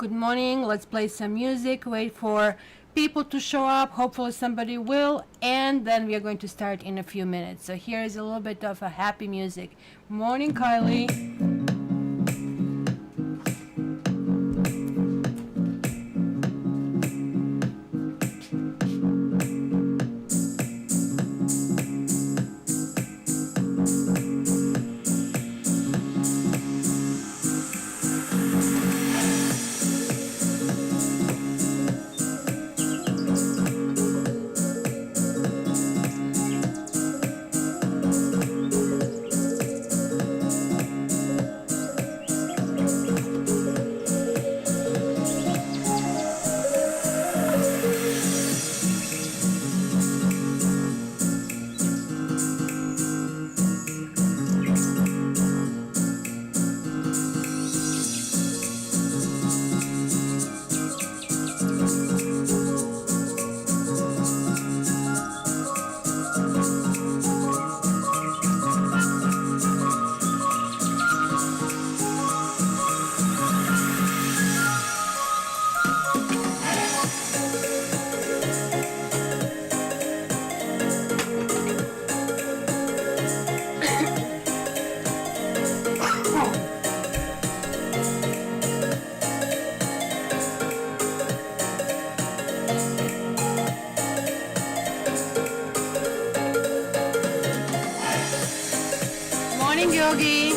Good morning. Let's play some music. Wait for people to show up. Hopefully somebody will. And then we are going to start in a few minutes. So here is a little bit of a happy music. Morning, Kylie. Morning, Yogi.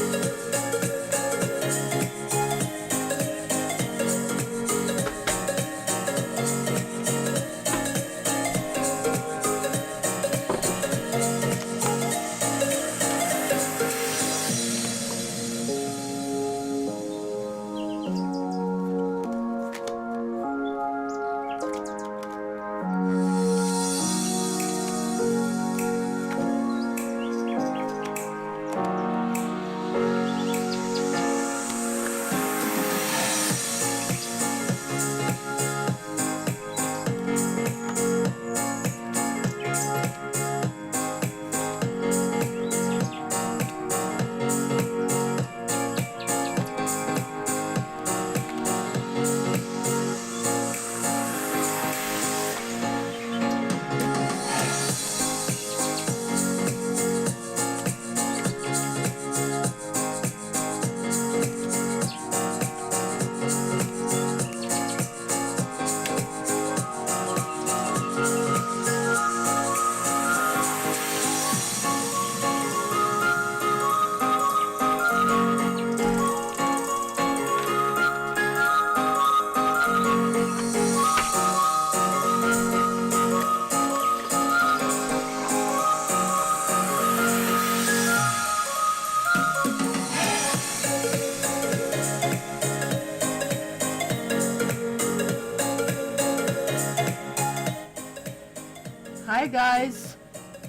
Hi guys,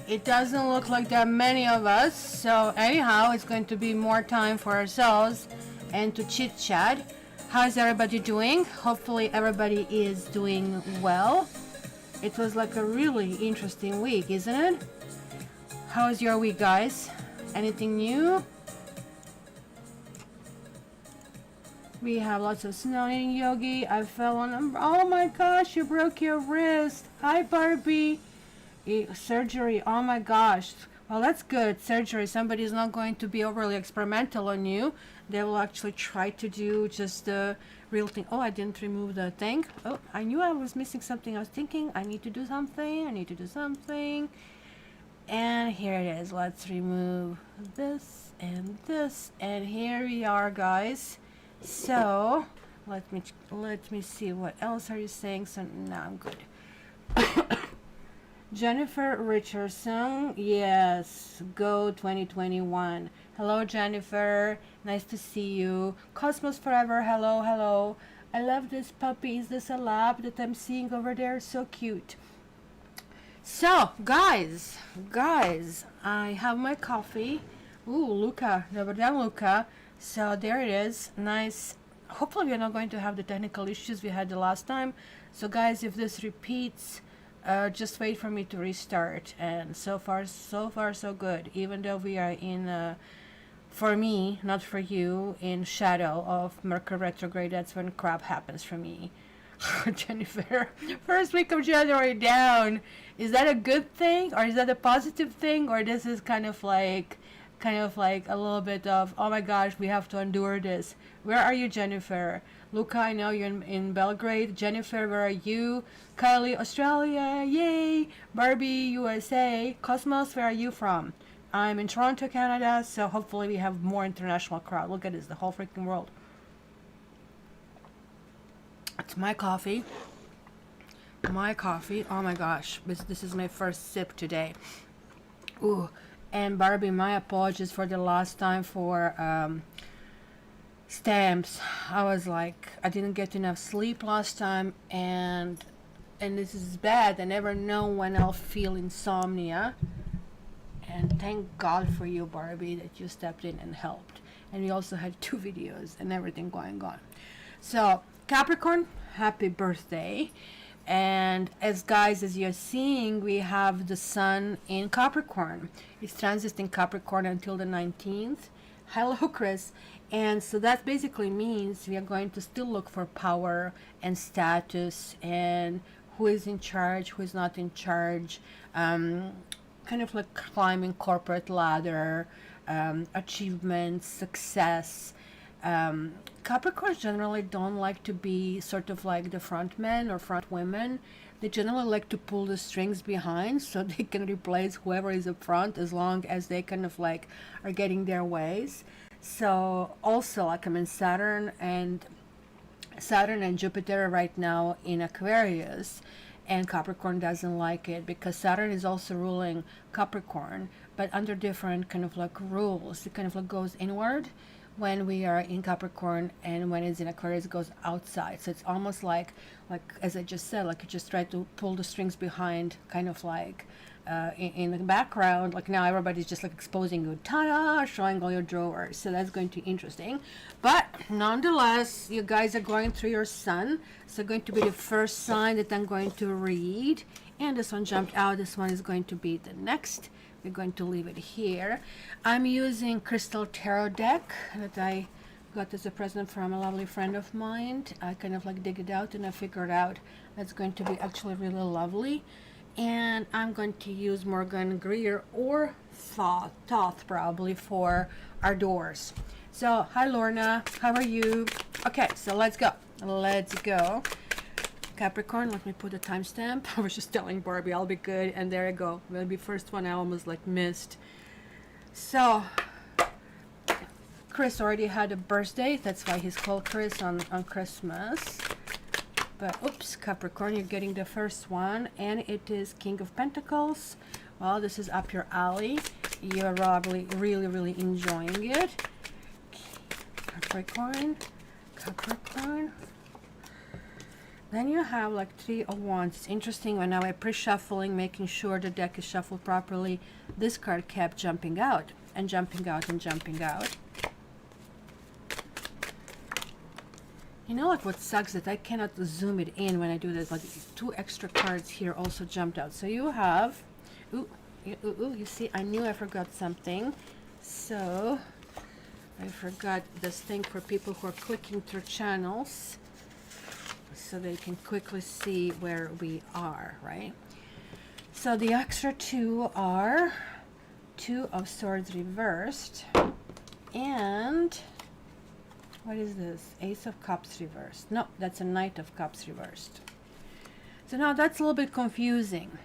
it doesn't look like there are many of us, so anyhow it's going to be more time for ourselves and to chit chat. How's everybody doing? Hopefully everybody is doing well. It was like a really interesting week, isn't it? How's your week, guys? Anything new? We have lots of snow in Yogi. I fell on oh my gosh, you broke your wrist. Hi Barbie. Surgery, oh my gosh. Well, that's good. Surgery, somebody's not going to be overly experimental on you. They will actually try to do just the real thing. Oh, I didn't remove the thing. Oh, I knew I was missing something. I was thinking I need to do something. And here it is. Let's remove this and this. And here we are, guys. So let me see, what else are you saying? So now I'm good. Jennifer Richardson, yes, go 2021. Hello Jennifer, nice to see you. Cosmos Forever, hello. I love this puppy. Is this a lab that I'm seeing over there? So cute. So guys, I have my coffee. Ooh, Luca, never done Luca. So there it is, nice. Hopefully we're not going to have the technical issues we had the last time. So guys, if this repeats, just wait for me to restart. And so far so good, even though we are in for me, not for you, in shadow of Mercury retrograde. That's when crap happens for me. Jennifer, first week of January down. Is that a good thing, or is that a positive thing, or this is kind of like a little bit of, oh my gosh, we have to endure this? Where are you, Jennifer? Luca, I know you're in Belgrade. Jennifer, where are you? Kylie, Australia, yay! Barbie, USA. Cosmos, where are you from? I'm in Toronto, Canada, so hopefully we have more international crowd. Look at this, the whole freaking world. It's my coffee. My coffee. Oh my gosh, this is my first sip today. Ooh, and Barbie, my apologies for the last time for stamps. I was like, I didn't get enough sleep last time, and this is bad. I never know when I'll feel insomnia. And thank God for you, Barbie, that you stepped in and helped. And we also had 2 videos and everything going on. So Capricorn, happy birthday. And as guys, as you're seeing, we have the sun in Capricorn. It's transiting Capricorn until the 19th. Hello, Chris. And so that basically means we are going to still look for power and status and who is in charge, who is not in charge, kind of like climbing corporate ladder, achievements, success. Capricorns generally don't like to be sort of like the front men or front women. They generally like to pull the strings behind so they can replace whoever is up front as long as they kind of like are getting their ways. So also, like, I'm in Saturn and Jupiter right now in Aquarius, and Capricorn doesn't like it because Saturn is also ruling Capricorn, but under different kind of like rules. It kind of like goes inward when we are in Capricorn, and when it's in Aquarius it goes outside. So it's almost like as I just said, like you just try to pull the strings behind, kind of like in the background. Like now everybody's just like exposing you, ta-da, showing all your drawers. So that's going to be interesting. But nonetheless, you guys are going through your sun. So going to be the first sign that I'm going to read. And this one jumped out. This one is going to be the next. We're going to leave it here. I'm using Crystal Tarot deck that I got as a present from a lovely friend of mine. I kind of like dig it out and I figured out that's going to be actually really lovely. And I'm going to use Morgan Greer or Thoth probably for our doors. So hi Lorna, how are you? Okay, so let's go. Capricorn, let me put a timestamp. I was just telling Barbie I'll be good, and there I go. Maybe first one I almost like missed. So Chris already had a birthday, that's why he's called Chris on Christmas. But oops, Capricorn, you're getting the first one, and it is King of Pentacles. Well, this is up your alley. You're probably really enjoying it. Capricorn. Then you have like 3 of Wands. It's interesting, when now I'm pre-shuffling, making sure the deck is shuffled properly, this card kept jumping out and jumping out and jumping out. You know, like what sucks that I cannot zoom it in when I do this. Like 2 extra cards here also jumped out. So you have, you see, I knew I forgot something. So I forgot this thing for people who are clicking through channels, so they can quickly see where we are, right? So the extra 2 are 2 of Swords reversed, and what is this? Ace of Cups reversed. No, that's a Knight of Cups reversed. So now that's a little bit confusing.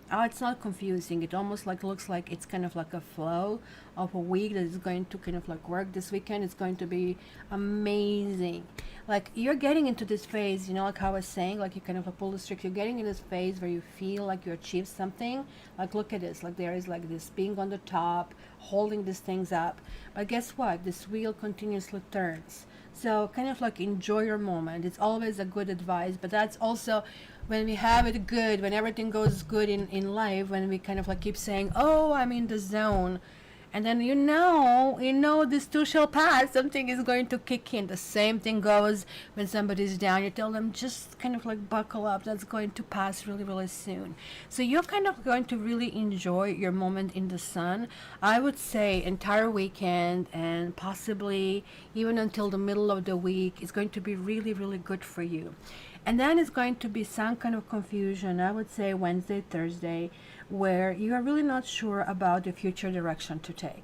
Oh, it's not confusing. It almost like looks like it's kind of like a flow of a week that is going to kind of like work this weekend. It's going to be amazing. Like you're getting into this phase, you know, like how I was saying, like you kind of like pull the strings. You're getting in this phase where you feel like you achieved something. Like look at this. Like there is like this being on the top, holding these things up. But guess what? This wheel continuously turns. So kind of like enjoy your moment. It's always a good advice, but that's also when we have it good, when everything goes good in life, when we kind of like keep saying, oh, I'm in the zone, And then this too shall pass. Something is going to kick in. The same thing goes when somebody's down. You tell them, just kind of like buckle up. That's going to pass really, really soon. So you're kind of going to really enjoy your moment in the sun. I would say entire weekend and possibly even until the middle of the week is going to be really, really good for you. And then it's going to be some kind of confusion, I would say Wednesday, Thursday, where you are really not sure about the future direction to take.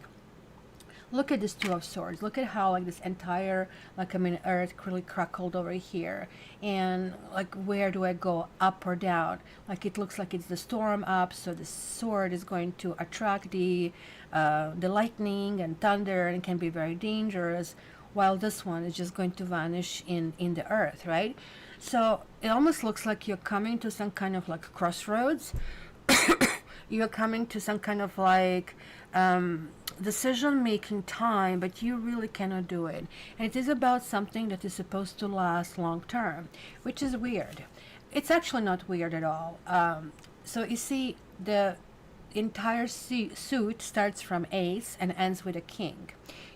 Look at this Two of Swords. Look at how like this entire, like, I mean, earth really crackled over here. And like, where do I go, up or down? Like, it looks like it's the storm up, so the sword is going to attract the lightning and thunder, and can be very dangerous, while this one is just going to vanish in the earth, right? So it almost looks like you're coming to some kind of like crossroads. You're coming to some kind of like decision making time, but you really cannot do it. And it is about something that is supposed to last long term, which is weird. It's actually not weird at all. So you see, the entire suit starts from ace and ends with a king.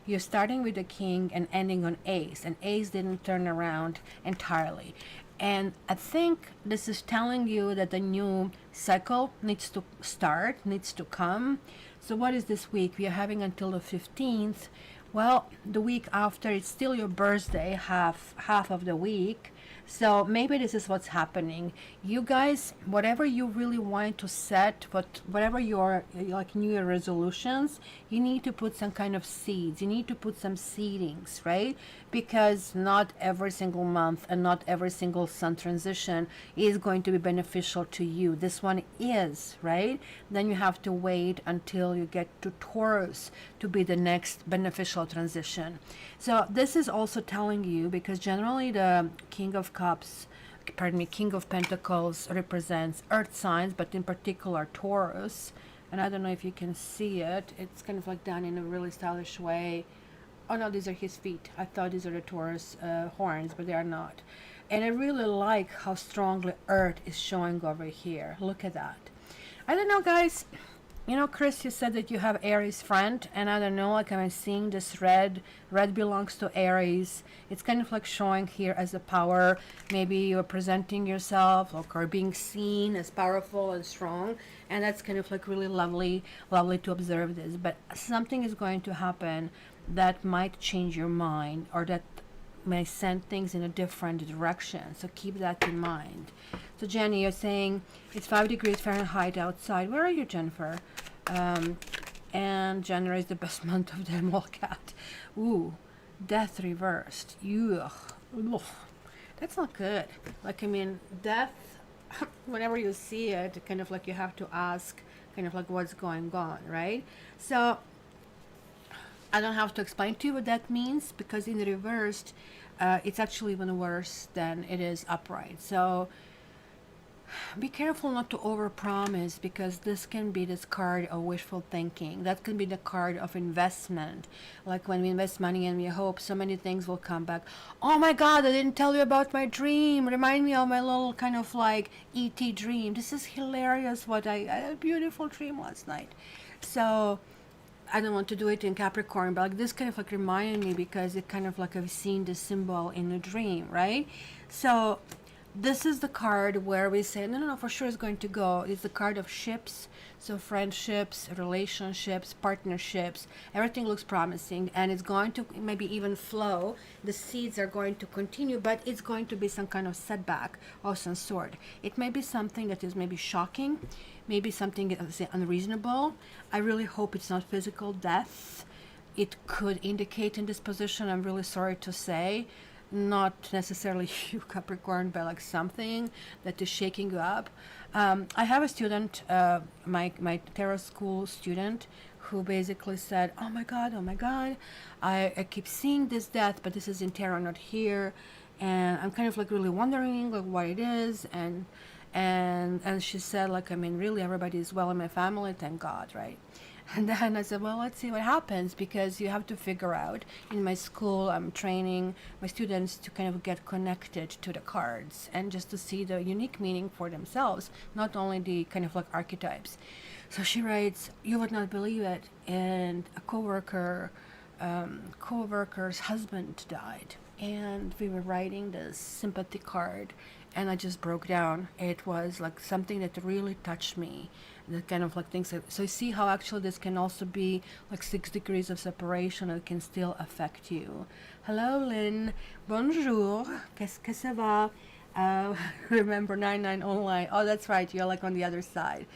You're starting with a king and ending on ace, and ace didn't turn around entirely. And I think this is telling you that the new cycle needs to start, needs to come. So what is this week? We are having until the 15th. Well, the week after, it's still your birthday, half of the week. So maybe this is what's happening. You guys, whatever you really want to set, whatever your like New Year resolutions, you need to put some kind of seeds. You need to put some seedings, right? Because not every single month and not every single sun transition is going to be beneficial to you. This one is, right? Then you have to wait until you get to Taurus to be the next beneficial transition. So this is also telling you, because generally the King of Pentacles represents earth signs, but in particular Taurus. And I don't know if you can see it. It's kind of like done in a really stylish way. Oh no, these are his feet. I thought these are the Taurus horns, but they are not. And I really like how strongly earth is showing over here. Look at that. I don't know, guys. You know, Chris, you said that you have Aries friend, and I don't know, like, I'm seeing this red. Red belongs to Aries. It's kind of like showing here as a power. Maybe you're presenting yourself or being seen as powerful and strong, and that's kind of like really lovely to observe this. But something is going to happen that might change your mind, or that may send things in a different direction. So keep that in mind. So Jenny, you're saying it's 5 degrees Fahrenheit outside. Where are you, Jennifer? And January is the best month of them all, cat. Ooh, death reversed. Ugh. Ugh. That's not good. Like, I mean, death, whenever you see it, kind of like you have to ask kind of like what's going on, right? So I don't have to explain to you what that means, because in the reversed, it's actually even worse than it is upright. So be careful not to overpromise, because this can be this card of wishful thinking. That can be the card of investment. Like when we invest money and we hope so many things will come back. Oh my God, I didn't tell you about my dream. Remind me of my little kind of like ET dream. This is hilarious. I had a beautiful dream last night. So I don't want to do it in Capricorn, but like this kind of like reminded me, because it kind of like I've seen the symbol in a dream, right? So this is the card where we say, no, for sure it's going to go. It's the card of ships. So friendships, relationships, partnerships, everything looks promising, and it's going to maybe even flow. The seeds are going to continue, but it's going to be some kind of setback of some sort. It may be something that is maybe shocking, maybe something that is unreasonable. I really hope it's not physical death. It could indicate in this position, I'm really sorry to say, not necessarily you, Capricorn, but like something that is shaking you up. I have a student, my tarot school student, who basically said, oh my God, I keep seeing this death, but this is in tarot, not here, and I'm kind of like really wondering like what it is. And she said, like, I mean, really everybody is well in my family, thank God, right? And then I said, well, let's see what happens, because you have to figure out. In my school, I'm training my students to kind of get connected to the cards and just to see the unique meaning for themselves, not only the kind of like archetypes. So she writes, "You would not believe it, and a coworker's husband died, and we were writing this sympathy card, and I just broke down. It was like something that really touched me, the kind of like things so you see how actually this can also be like 6 degrees of separation. It can still affect you. Hello Lynn, bonjour, qu'est-ce que ça va? Remember 99 online. Oh, that's right, you're like on the other side.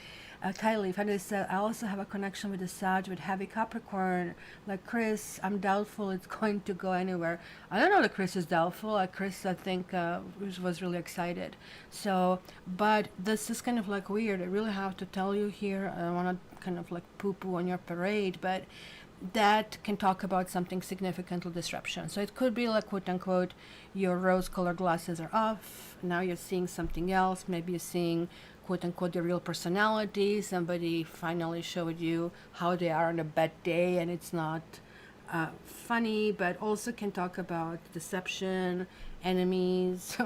Kylie, Fender said, I also have a connection with the Sag with heavy Capricorn. Like Chris, I'm doubtful it's going to go anywhere. I don't know that Chris is doubtful. Chris, I think, was really excited. So, but this is kind of like weird. I really have to tell you here. I don't want to kind of like poo-poo on your parade, but that can talk about something significant disruption. So it could be like, quote unquote, your rose-colored glasses are off. Now you're seeing something else. Maybe you're seeing, quote unquote, the real personality. Somebody finally showed you how they are on a bad day, and it's not funny, but also can talk about deception, enemies,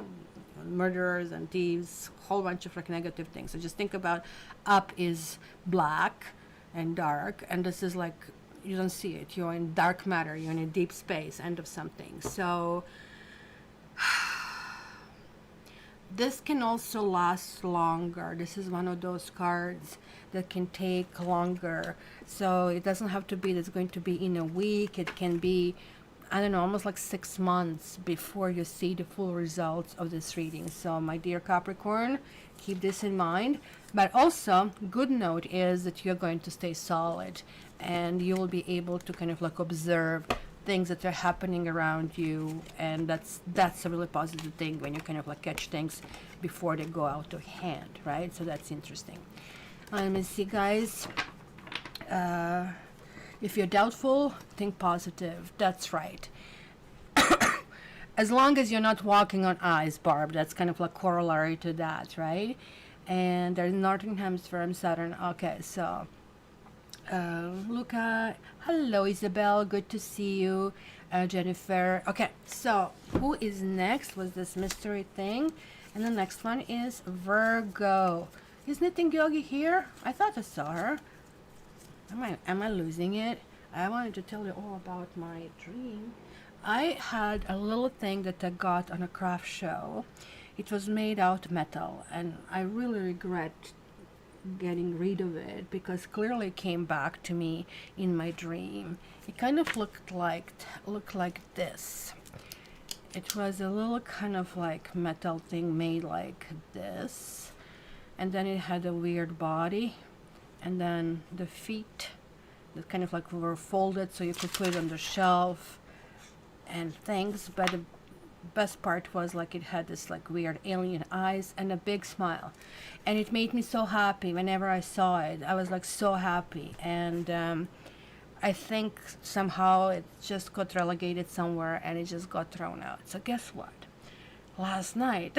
murderers and thieves, whole bunch of like negative things. So just think about up is black and dark, and this is like, you don't see it. You're in dark matter. You're in a deep space, end of something. So this can also last longer. This is one of those cards that can take longer. So it doesn't have to be that's going to be in a week. It can be, I don't know, almost like 6 months before you see the full results of this reading. So my dear Capricorn, keep this in mind. But also, good note is that you're going to stay solid, and you will be able to kind of like observe things that are happening around you, and that's a really positive thing when you kind of like catch things before they go out of hand, right? So that's interesting. Let me see, guys. If you're doubtful, think positive. That's right. As long as you're not walking on ice, Barb, that's kind of like corollary to that, right? And there's Northern Hemisphere and Saturn. Okay, so Luca, hello Isabel, good to see you. Jennifer. Okay, so who is next? Was this mystery thing? And the next one is Virgo. Is Knitting Yogi here? I thought I saw her. Am I losing it? I wanted to tell you all about my dream. I had a little thing that I got on a craft show. It was made out of metal, and I really regret getting rid of it because clearly it came back to me in my dream. It kind of looked like this. It was a little kind of like metal thing made like this, and then it had a weird body, and then the feet that kind of like were folded so you could put it on the shelf and things. But the best part was like it had this like weird alien eyes and a big smile, and it made me so happy whenever I saw it. I was like so happy, and I think somehow it just got relegated somewhere and it just got thrown out. So guess what? Last night,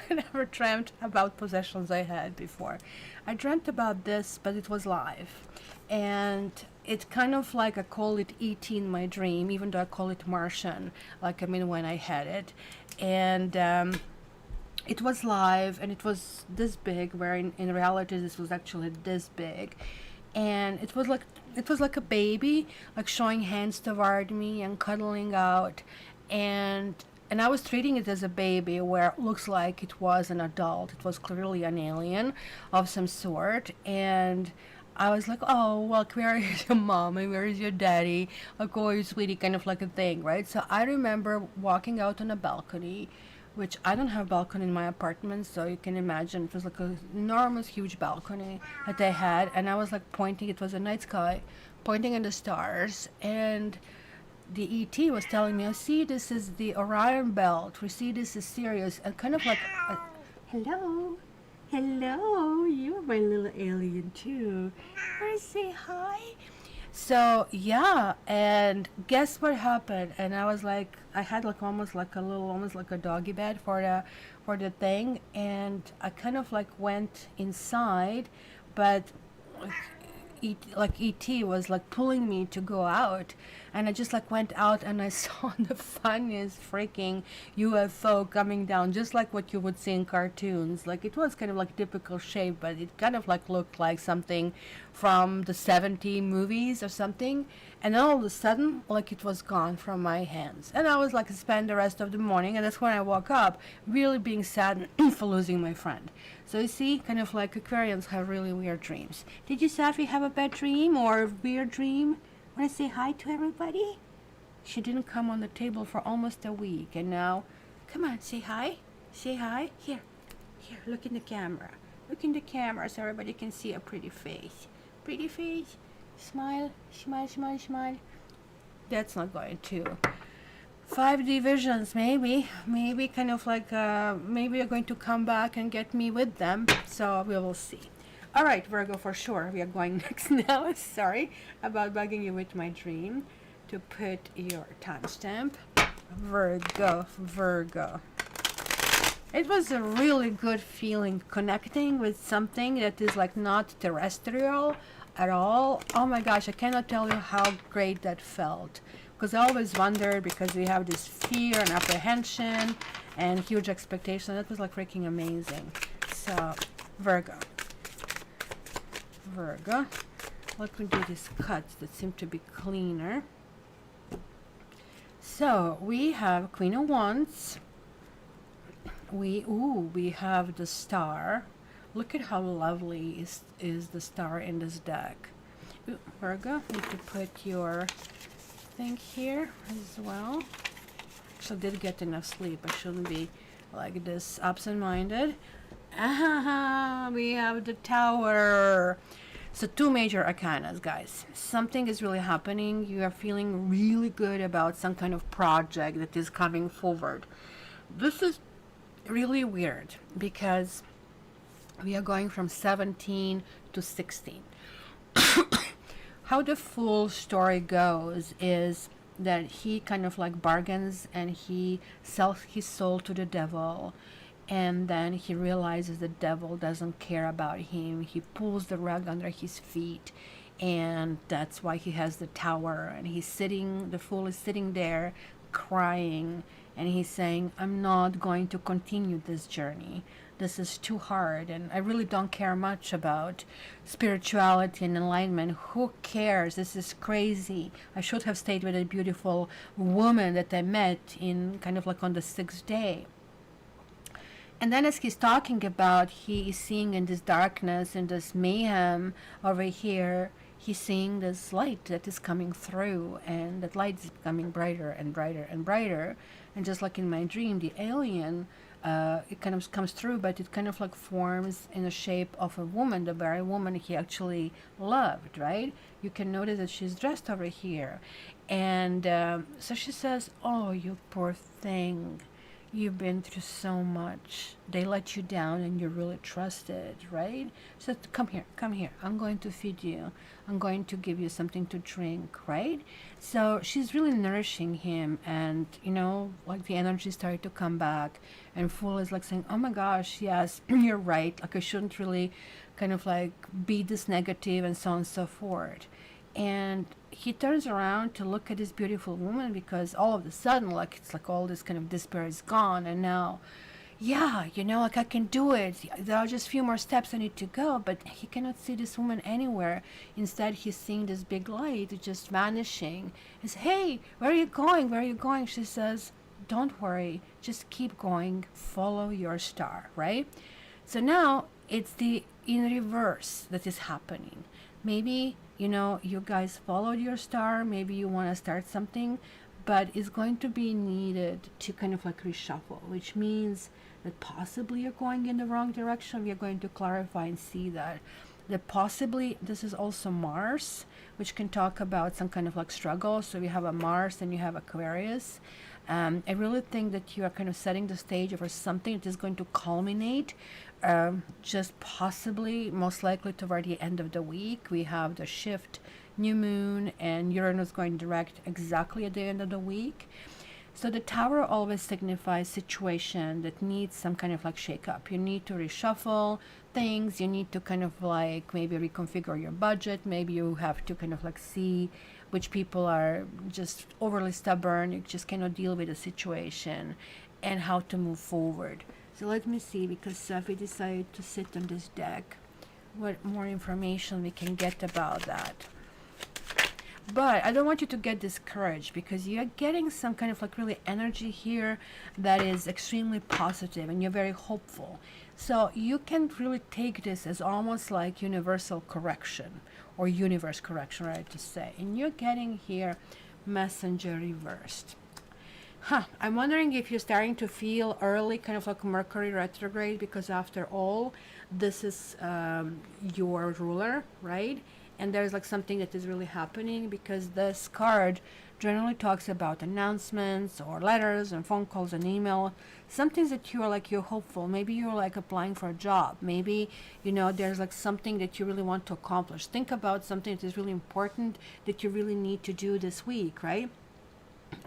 I never dreamt about possessions I had before. I dreamt about this, but it was live. And it's kind of like I call it E.T. in my dream, even though I call it Martian, like I mean when I had it. And it was live, and it was this big, where in reality this was actually this big. And it was like a baby, like showing hands toward me and cuddling out. And I was treating it as a baby, where it looks like it was an adult. It was clearly an alien of some sort. And I was like, oh, well, where is your mom and where is your daddy? Like, oh, sweetie, kind of like a thing, right? So I remember walking out on a balcony, which I don't have a balcony in my apartment, so you can imagine it was like an enormous, huge balcony that I had. And I was like pointing, it was a night sky, pointing at the stars. And the ET was telling me, oh, see, this is the Orion belt. We see this is Sirius. And kind of like, hello. Hello, you're my little alien too. I say hi. So yeah, and guess what happened? And I was like, I had like almost like a doggy bed for the thing, and I kind of like went inside, but like ET was like pulling me to go out, and I just like went out and I saw the funniest freaking UFO coming down, just like what you would see in cartoons. Like it was kind of like typical shape, but it kind of like looked like something from the 70 movies or something. And then all of a sudden, like it was gone from my hands. And I was like spend the rest of the morning, and that's when I woke up, really being sad for losing my friend. So you see, kind of like Aquarians have really weird dreams. Did you, Safi, have a bad dream or a weird dream? Want to say hi to everybody? She didn't come on the table for almost a week, and now, come on, say hi. Say hi. Here, look in the camera. Look in the camera so everybody can see a pretty face. Pretty face. Smile, smile, smile, smile. That's not going to. 5D visions, maybe kind of like, maybe you're going to come back and get me with them. So we will see. All right, Virgo, for sure. We are going next now. Sorry about bugging you with my dream. To put your timestamp. Virgo. It was a really good feeling connecting with something that is like not terrestrial at all. Oh my gosh, I cannot tell you how great that felt. Because I always wondered, because we have this fear and apprehension and huge expectation. That was like freaking amazing. So, Virgo. Let me do these cuts that seem to be cleaner. So, we have Queen of Wands. We have the Star. Look at how lovely is the Star in this deck. Ooh, Virgo, need to put your thing here as well. Actually, did get enough sleep. I shouldn't be like this absent-minded. We have the Tower. So 2 major arcanas, guys. Something is really happening. You are feeling really good about some kind of project that is coming forward. This is really weird because we are going from 17 to 16. How the full story goes is that he kind of like bargains and he sells his soul to the devil, and then he realizes the devil doesn't care about him. He pulls the rug under his feet, and that's why he has the Tower, and the fool is sitting there crying, and he's saying, I'm not going to continue this journey. This is too hard, and I really don't care much about spirituality and enlightenment. Who cares? This is crazy. I should have stayed with a beautiful woman that I met in kind of like on the 6th day. And then as he's talking about, he is seeing in this darkness, in this mayhem over here, he's seeing this light that is coming through, and that light is becoming brighter and brighter and brighter. And just like in my dream, the alien, it kind of comes through, but it kind of like forms in the shape of a woman, the very woman he actually loved, right? You can notice that she's dressed over here. And so she says, oh, you poor thing. You've been through so much. They let you down and you really trusted, right? So come here. I'm going to feed you. I'm going to give you something to drink, right? So she's really nourishing him, and like the energy started to come back, and Fool is like saying, oh my gosh, yes, you're right. Like I shouldn't really kind of like be this negative and so on and so forth. And he turns around to look at this beautiful woman, because all of a sudden, like it's like all this kind of despair is gone, and now, yeah, like I can do it. There are just a few more steps I need to go, but he cannot see this woman anywhere. Instead, he's seeing this big light just vanishing. He says, hey, where are you going? Where are you going? She says, don't worry, just keep going, follow your star, right? So now it's the in reverse that is happening. Maybe you guys followed your star, maybe you want to start something, but it's going to be needed to kind of like reshuffle, which means that possibly you're going in the wrong direction. We are going to clarify and see that possibly this is also Mars, which can talk about some kind of like struggle. So we have a Mars and you have Aquarius. I really think that you are kind of setting the stage for something that is going to culminate just possibly, most likely toward the end of the week. We have the shift, new moon, and Uranus going direct exactly at the end of the week. So the Tower always signifies situation that needs some kind of like shake up. You need to reshuffle things. You need to kind of like maybe reconfigure your budget. Maybe you have to kind of like see which people are just overly stubborn, you just cannot deal with the situation, and how to move forward. So let me see, because Sophie decided to sit on this deck, what more information we can get about that. But I don't want you to get discouraged, because you're getting some kind of like really energy here that is extremely positive, and you're very hopeful. So you can really take this as almost like universal correction, or universe correction, right to say. And you're getting here Messenger reversed. I'm wondering if you're starting to feel early kind of like Mercury retrograde, because after all, this is your ruler, right? And there's like something that is really happening, because this card generally talks about announcements or letters and phone calls and email, some things that you're hopeful. Maybe you're like applying for a job. Maybe, there's like something that you really want to accomplish. Think about something that is really important that you really need to do this week, right?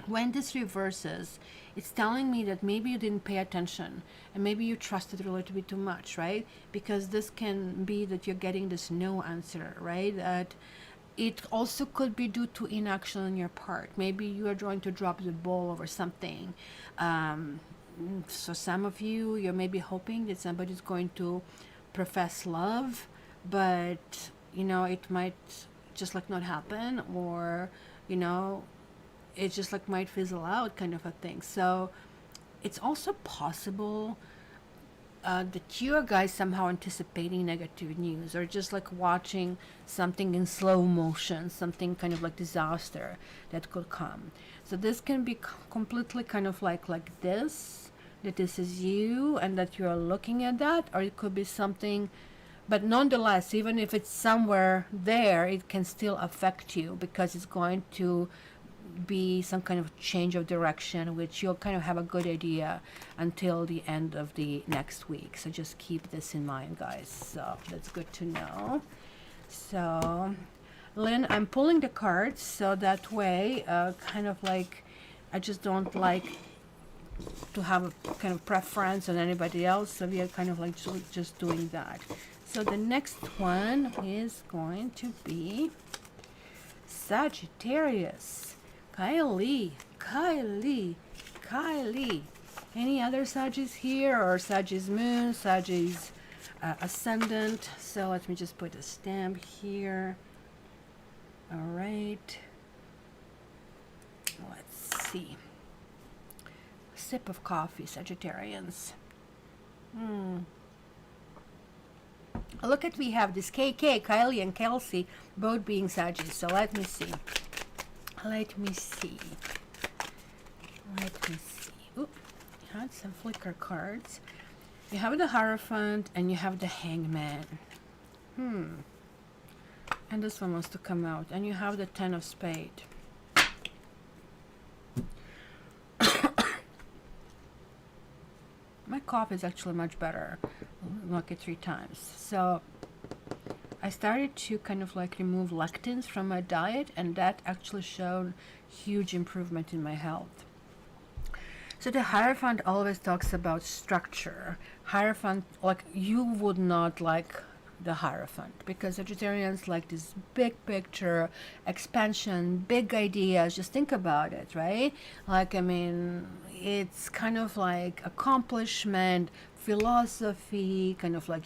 When this reverses, it's telling me that maybe you didn't pay attention, and maybe you trusted a little bit too much, right? Because this can be that you're getting this no answer, right? That it also could be due to inaction on your part. Maybe you are trying to drop the ball over something. So some of you, you're maybe hoping that somebody's going to profess love, but it might just like not happen, or it just like might fizzle out, kind of a thing. So it's also possible that you are guys somehow anticipating negative news, or just like watching something in slow motion, something kind of like disaster that could come. So this can be completely kind of like this, that this is you and that you are looking at that, or it could be something, but nonetheless, even if it's somewhere there, it can still affect you, because it's going to be some kind of change of direction, which you'll kind of have a good idea until the end of the next week. So just keep this in mind, guys. So that's good to know. So Lynn, I'm pulling the cards, so that way kind of like, I just don't like to have a kind of preference on anybody else, so we are kind of like just doing that. So the next one is going to be Sagittarius. Kylie. Any other Sagis here, or Sagis moon, Sagis ascendant? So let me just put a stamp here. All right. Let's see. Sip of coffee, Sagittarians. Look at, we have this KK, Kylie and Kelsey, both being Sagis. So let me see. Oop, you had some flicker cards. You have the Hierophant and you have the Hangman. And this one wants to come out. And you have the Ten of Spades. My cough is actually much better. Look at 3 times. So I started to kind of like remove lectins from my diet, and that actually showed huge improvement in my health. So the Hierophant always talks about structure. Hierophant, like, you would not like the Hierophant, because Sagittarians like this big picture, expansion, big ideas. Just think about it, right? Like, I mean, it's kind of like accomplishment, philosophy, kind of like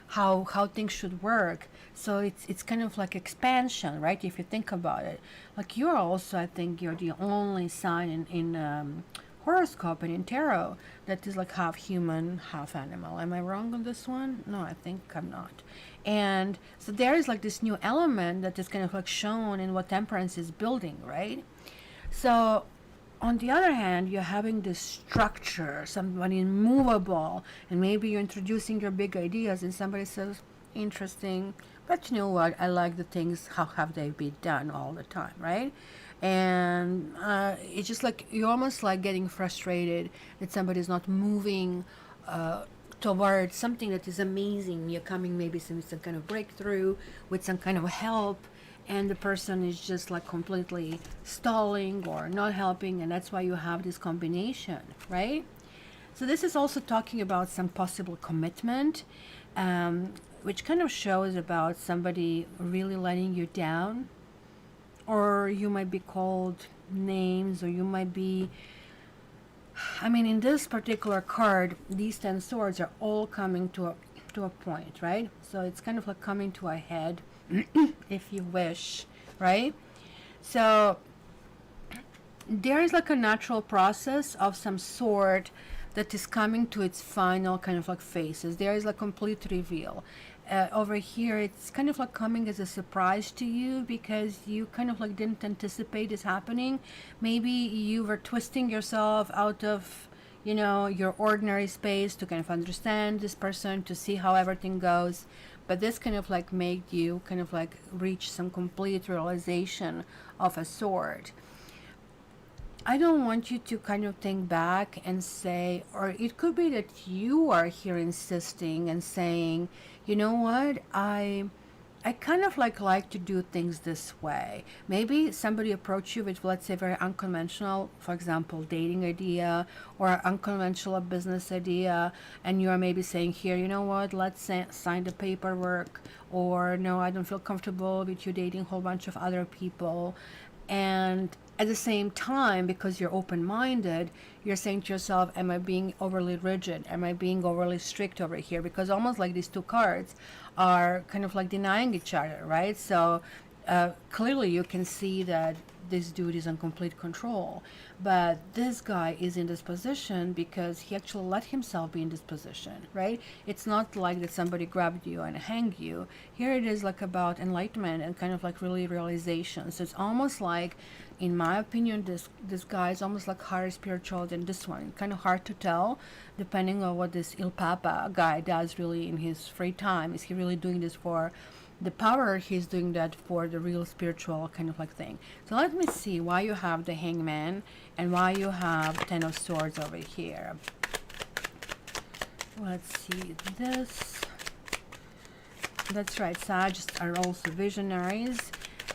how things should work. So it's kind of like expansion, right? If you think about it, like, you're also, I think you're the only sign in horoscope and in tarot that is like half human, half animal. Am I wrong on this one? No, I think I'm not. And so there is like this new element that is kind of like shown in what Temperance is building, right? So on the other hand, you're having this structure, somebody immovable, and maybe you're introducing your big ideas, and somebody says, interesting, but you know what, I like the things, how have they been done all the time, right? And it's just like, you're almost like getting frustrated that somebody's not moving towards something that is amazing. You're coming maybe some kind of breakthrough with some kind of help, and the person is just like completely stalling or not helping, and that's why you have this combination, right? So this is also talking about some possible commitment, which kind of shows about somebody really letting you down, or you might be called names, or you might be, I mean, in this particular card, these 10 swords are all coming to a point, right? So it's kind of like coming to a head, if you wish, right? So there is like a natural process of some sort that is coming to its final kind of like phases. There is a complete reveal. Over here, it's kind of like coming as a surprise to you, because you kind of like didn't anticipate this happening. Maybe you were twisting yourself out of, you know, your ordinary space to kind of understand this person, to see how everything goes. But this kind of like made you kind of like reach some complete realization of a sort. I don't want you to kind of think back and say, or it could be that you are here insisting and saying, you know what, I kind of like to do things this way. Maybe somebody approached you with, let's say, very unconventional, for example, dating idea, or unconventional business idea, and you are maybe saying here, you know what, let's sign the paperwork, or no, I don't feel comfortable with you dating a whole bunch of other people. And at the same time, because you're open-minded, you're saying to yourself, am I being overly rigid? Am I being overly strict over here? Because almost like these two cards are kind of like denying each other, right? So clearly you can see that this dude is in complete control, but this guy is in this position because he actually let himself be in this position, right? It's not like that somebody grabbed you and hanged you. Here it is like about enlightenment and kind of like really realization. So it's almost like, in my opinion, this guy is almost like higher spiritual than this one. Kind of hard to tell depending on what this Il Papa guy does really in his free time. Is he really doing this for the power? He's doing that for the real spiritual kind of like thing. So let me see why you have the Hangman and why you have 10 of Swords over here. Let's see this. That's right, Sagittarius are also visionaries,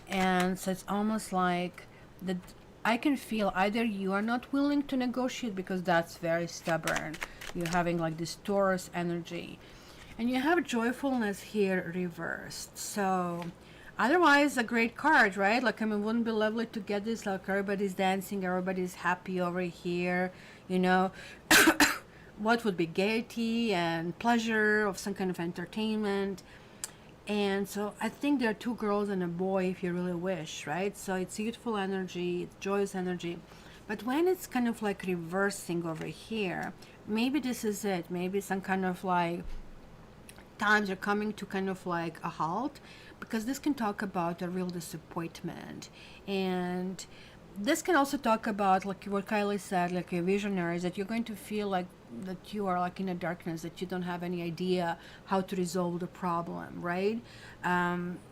and so it's almost like that I can feel either you are not willing to negotiate because that's very stubborn. You're having like this Taurus energy. And you have joyfulness here reversed. So otherwise a great card, right? Like, I mean, wouldn't it be lovely to get this? Like, everybody's dancing, everybody's happy over here, you know. What would be gaiety and pleasure of some kind of entertainment. And so I think there are two girls and a boy if you really wish, right? So it's youthful energy, it's joyous energy. But when it's kind of like reversing over here, maybe this is it. Maybe some kind of like times are coming to kind of like a halt, because this can talk about a real disappointment. And this can also talk about, like what Kylie said, like a visionary, is that you're going to feel like that you are like in a darkness, that you don't have any idea how to resolve the problem, right?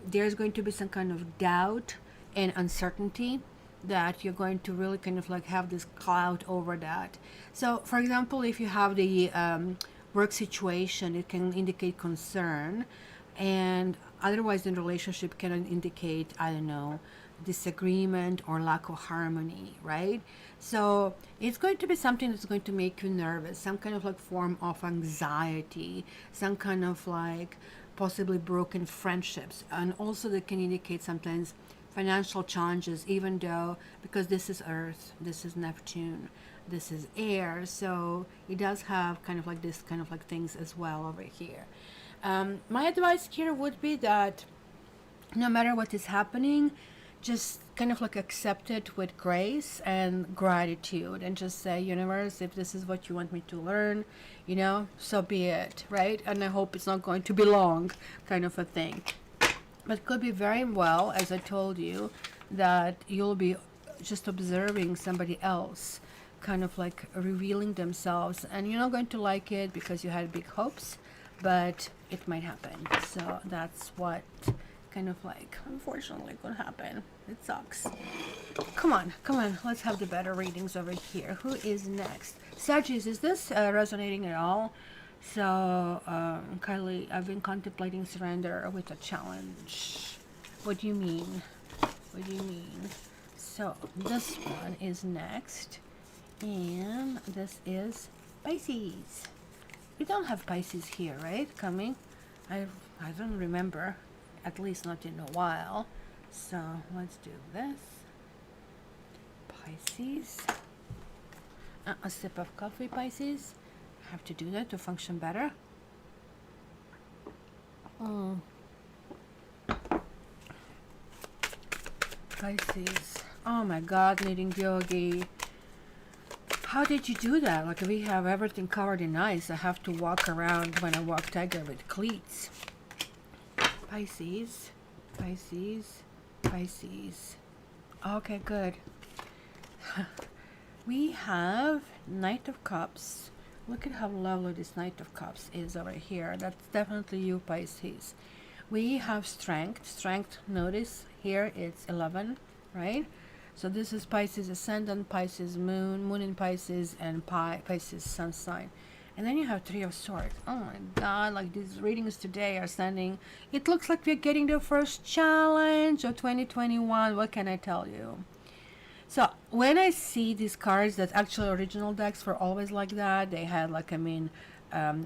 There's going to be some kind of doubt and uncertainty that you're going to really kind of like have this cloud over that. So for example, if you have the work situation, it can indicate concern, and otherwise in relationship can indicate, I don't know, disagreement or lack of harmony, right? So it's going to be something that's going to make you nervous, some kind of like form of anxiety, some kind of like possibly broken friendships, and also that can indicate sometimes financial challenges, even though, because this is Earth, this is Neptune, this is air, so it does have kind of like this kind of like things as well over here. My advice here would be that no matter what is happening, just kind of like accept it with grace and gratitude, and just say, universe, if this is what you want me to learn, you know, so be it, right? And I hope it's not going to be long, kind of a thing. But could be very well, as I told you, that you'll be just observing somebody else kind of like revealing themselves, and you're not going to like it because you had big hopes, but it might happen. So that's what kind of like unfortunately could happen. It sucks. Come on, let's have the better readings over here. Who is next? Sagittarius, is this resonating at all? So Kylie, I've been contemplating surrender with a challenge. What do you mean? What do you mean? So this one is next, and this is Pisces. We don't have Pisces here, right? Coming, I don't remember, at least not in a while. So let's do this. Pisces. A sip of coffee, Pisces. I have to do that to function better. Pisces. Oh my God, knitting yogi. How did you do that? Like, we have everything covered in ice. I have to walk around when I walk tiger with cleats. Pisces. Pisces. Pisces. Okay, good. We have Knight of Cups. Look at how lovely this Knight of Cups is over here. That's definitely you, Pisces. We have Strength. Strength, notice here it's 11, right? So this is Pisces Ascendant, Pisces Moon, Moon in Pisces, and Pisces Sun sign. And then you have Three of Swords. Oh my God, like these readings today are sending, it looks like we're getting the first challenge of 2021. What can I tell you? So when I see these cards, that actually original decks were always like that. They had like, I mean,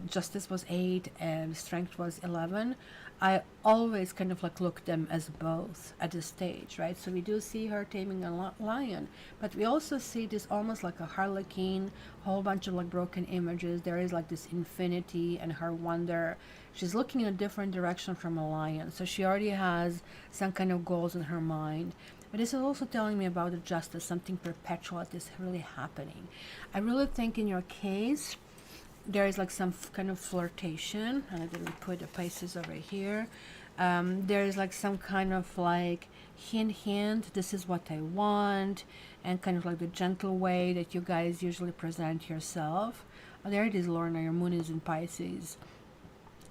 Justice was 8 and Strength was 11. I always kind of like look them as both at this stage, right? So we do see her taming a lion, but we also see this almost like a harlequin, whole bunch of like broken images. There is like this infinity and her wonder. She's looking in a different direction from a lion, so she already has some kind of goals in her mind. But this is also telling me about the justice, something perpetual that is really happening. I really think in your case, there is like some kind of flirtation, and I didn't put the Pisces over here. There is like some kind of like hint, this is what I want, and kind of like the gentle way that you guys usually present yourself. Oh, there it is, Lorna, your moon is in Pisces.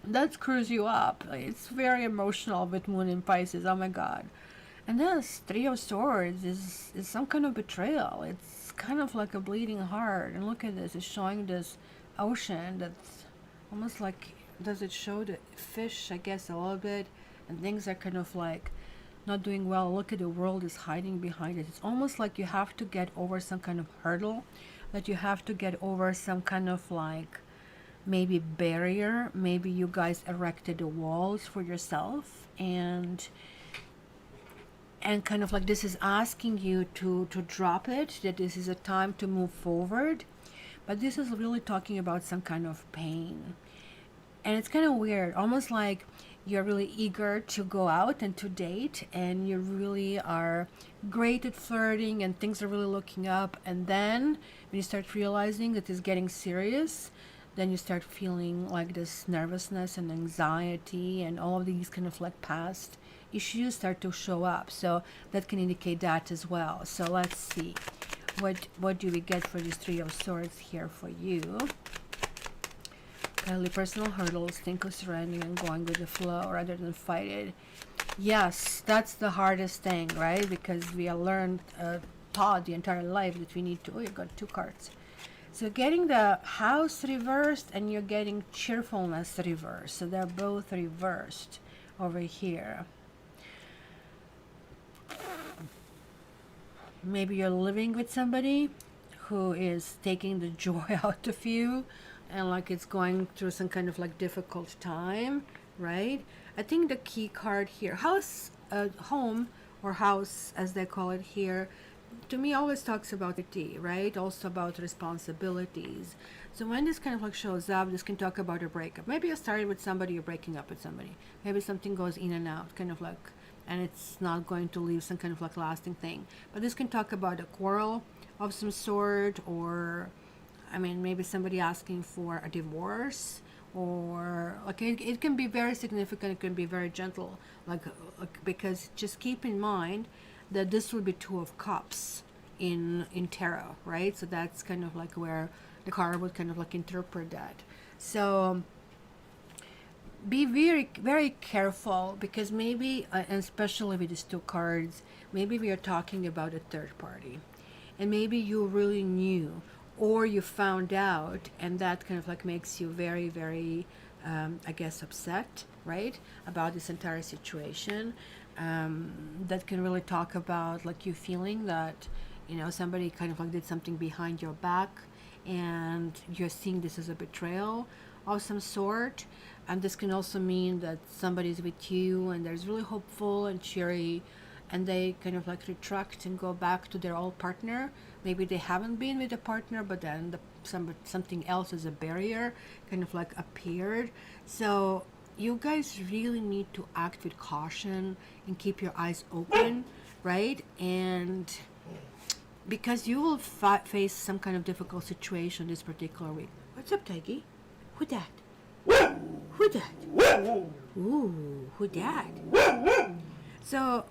That screws you up. It's very emotional with moon in Pisces, oh my God. And this Three of Swords is some kind of betrayal. It's kind of like a bleeding heart. And look at this, it's showing this ocean that's almost like, does it show the fish, I guess, a little bit, and things are kind of like not doing well. Look at the world is hiding behind it. It's almost like you have to get over some kind of hurdle, that you have to get over some kind of like maybe barrier. Maybe you guys erected the walls for yourself, and kind of like this is asking you to drop it, that this is a time to move forward. But this is really talking about some kind of pain. And it's kind of weird, almost like you're really eager to go out and to date, and you really are great at flirting and things are really looking up. And then when you start realizing that it's getting serious, then you start feeling like this nervousness and anxiety, and all of these kind of like past issues start to show up. So that can indicate that as well. So let's see. What do we get for this Three of Swords here for you? Kindly personal hurdles, think of surrendering and going with the flow rather than fight it. Yes, that's the hardest thing, right? Because we are learned, taught the entire life that we need to, oh, you got 2 cards. So getting the House reversed, and you're getting cheerfulness reversed. So they're both reversed over here. Maybe you're living with somebody who is taking the joy out of you, and like it's going through some kind of like difficult time, right? I think the key card here, house, home, or house as they call it here, to me always talks about the T, right? Also about responsibilities. So when this kind of like shows up, this can talk about a breakup. Maybe you started with somebody, you're breaking up with somebody. Maybe something goes in and out, kind of like, and it's not going to leave some kind of like lasting thing. But this can talk about a quarrel of some sort, or I mean, maybe somebody asking for a divorce, or like it can be very significant, it can be very gentle, like because just keep in mind that this will be 2 of Cups in tarot, right? So that's kind of like where the card would kind of like interpret that. So be very, very careful, because maybe, and especially with these 2 cards, maybe we are talking about a third party, and maybe you really knew, or you found out, and that kind of like makes you very, very, I guess, upset, right, about this entire situation. That can really talk about like you feeling that, you know, somebody kind of like did something behind your back, and you're seeing this as a betrayal of some sort. And this can also mean that somebody's with you, and there's really hopeful and cheery, and they kind of like retract and go back to their old partner. Maybe they haven't been with a partner, but then something else as a barrier kind of like appeared. So you guys really need to act with caution and keep your eyes open, right? And because you will face some kind of difficult situation this particular week. What's up, Tiggy? Who that? Who that? Ooh, who that? So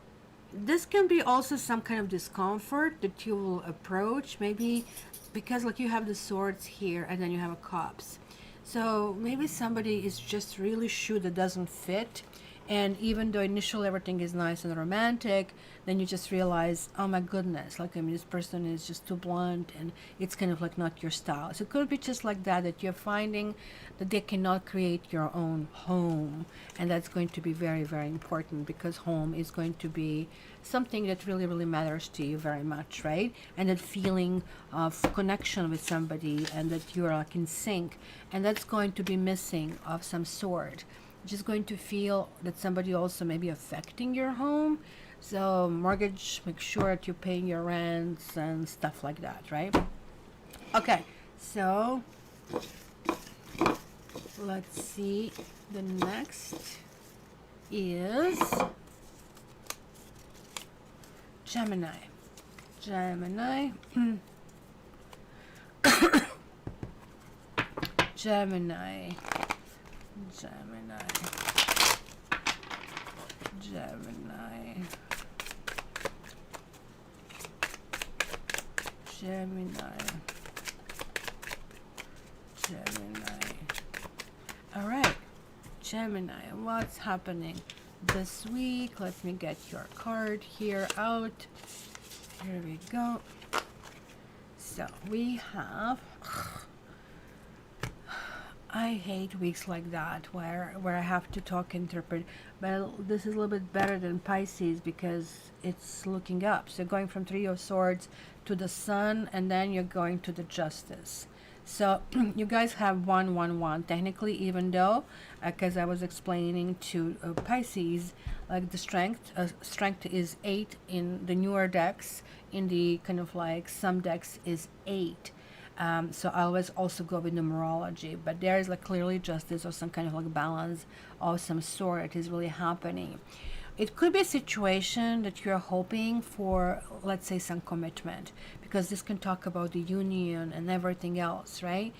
this can be also some kind of discomfort that you will approach, maybe because like you have the swords here and then you have a cups. So maybe somebody is just really shoe that doesn't fit, and even though initially everything is nice and romantic, then you just realize, oh my goodness, like, I mean, this person is just too blunt and it's kind of like not your style. So it could be just like that, that you're finding that they cannot create your own home. And that's going to be very, very important, because home is going to be something that really, really matters to you very much, right? And that feeling of connection with somebody and that you're like in sync. And that's going to be missing of some sort. Just going to feel that somebody also may be affecting your home. So mortgage, make sure that you're paying your rents and stuff like that, right? Okay, so let's see. The next is Gemini. Gemini. Gemini. Gemini. Gemini. Gemini. Gemini. All right, Gemini, what's happening this week? Let me get your card here out. Here we go. So we have, I hate weeks like that where I have to talk, interpret, but this is a little bit better than Pisces because it's looking up. So going from Three of Swords to the Sun, and then you're going to the Justice. So you guys have 1-1-1 technically, even though because I was explaining to Pisces, like the strength is 8 in the newer decks. In the kind of like some decks is 8. So I always also go with numerology, but there is like clearly justice or some kind of like balance of some sort is really happening. It could be a situation that you're hoping for, let's say, some commitment, because this can talk about the union and everything else, right?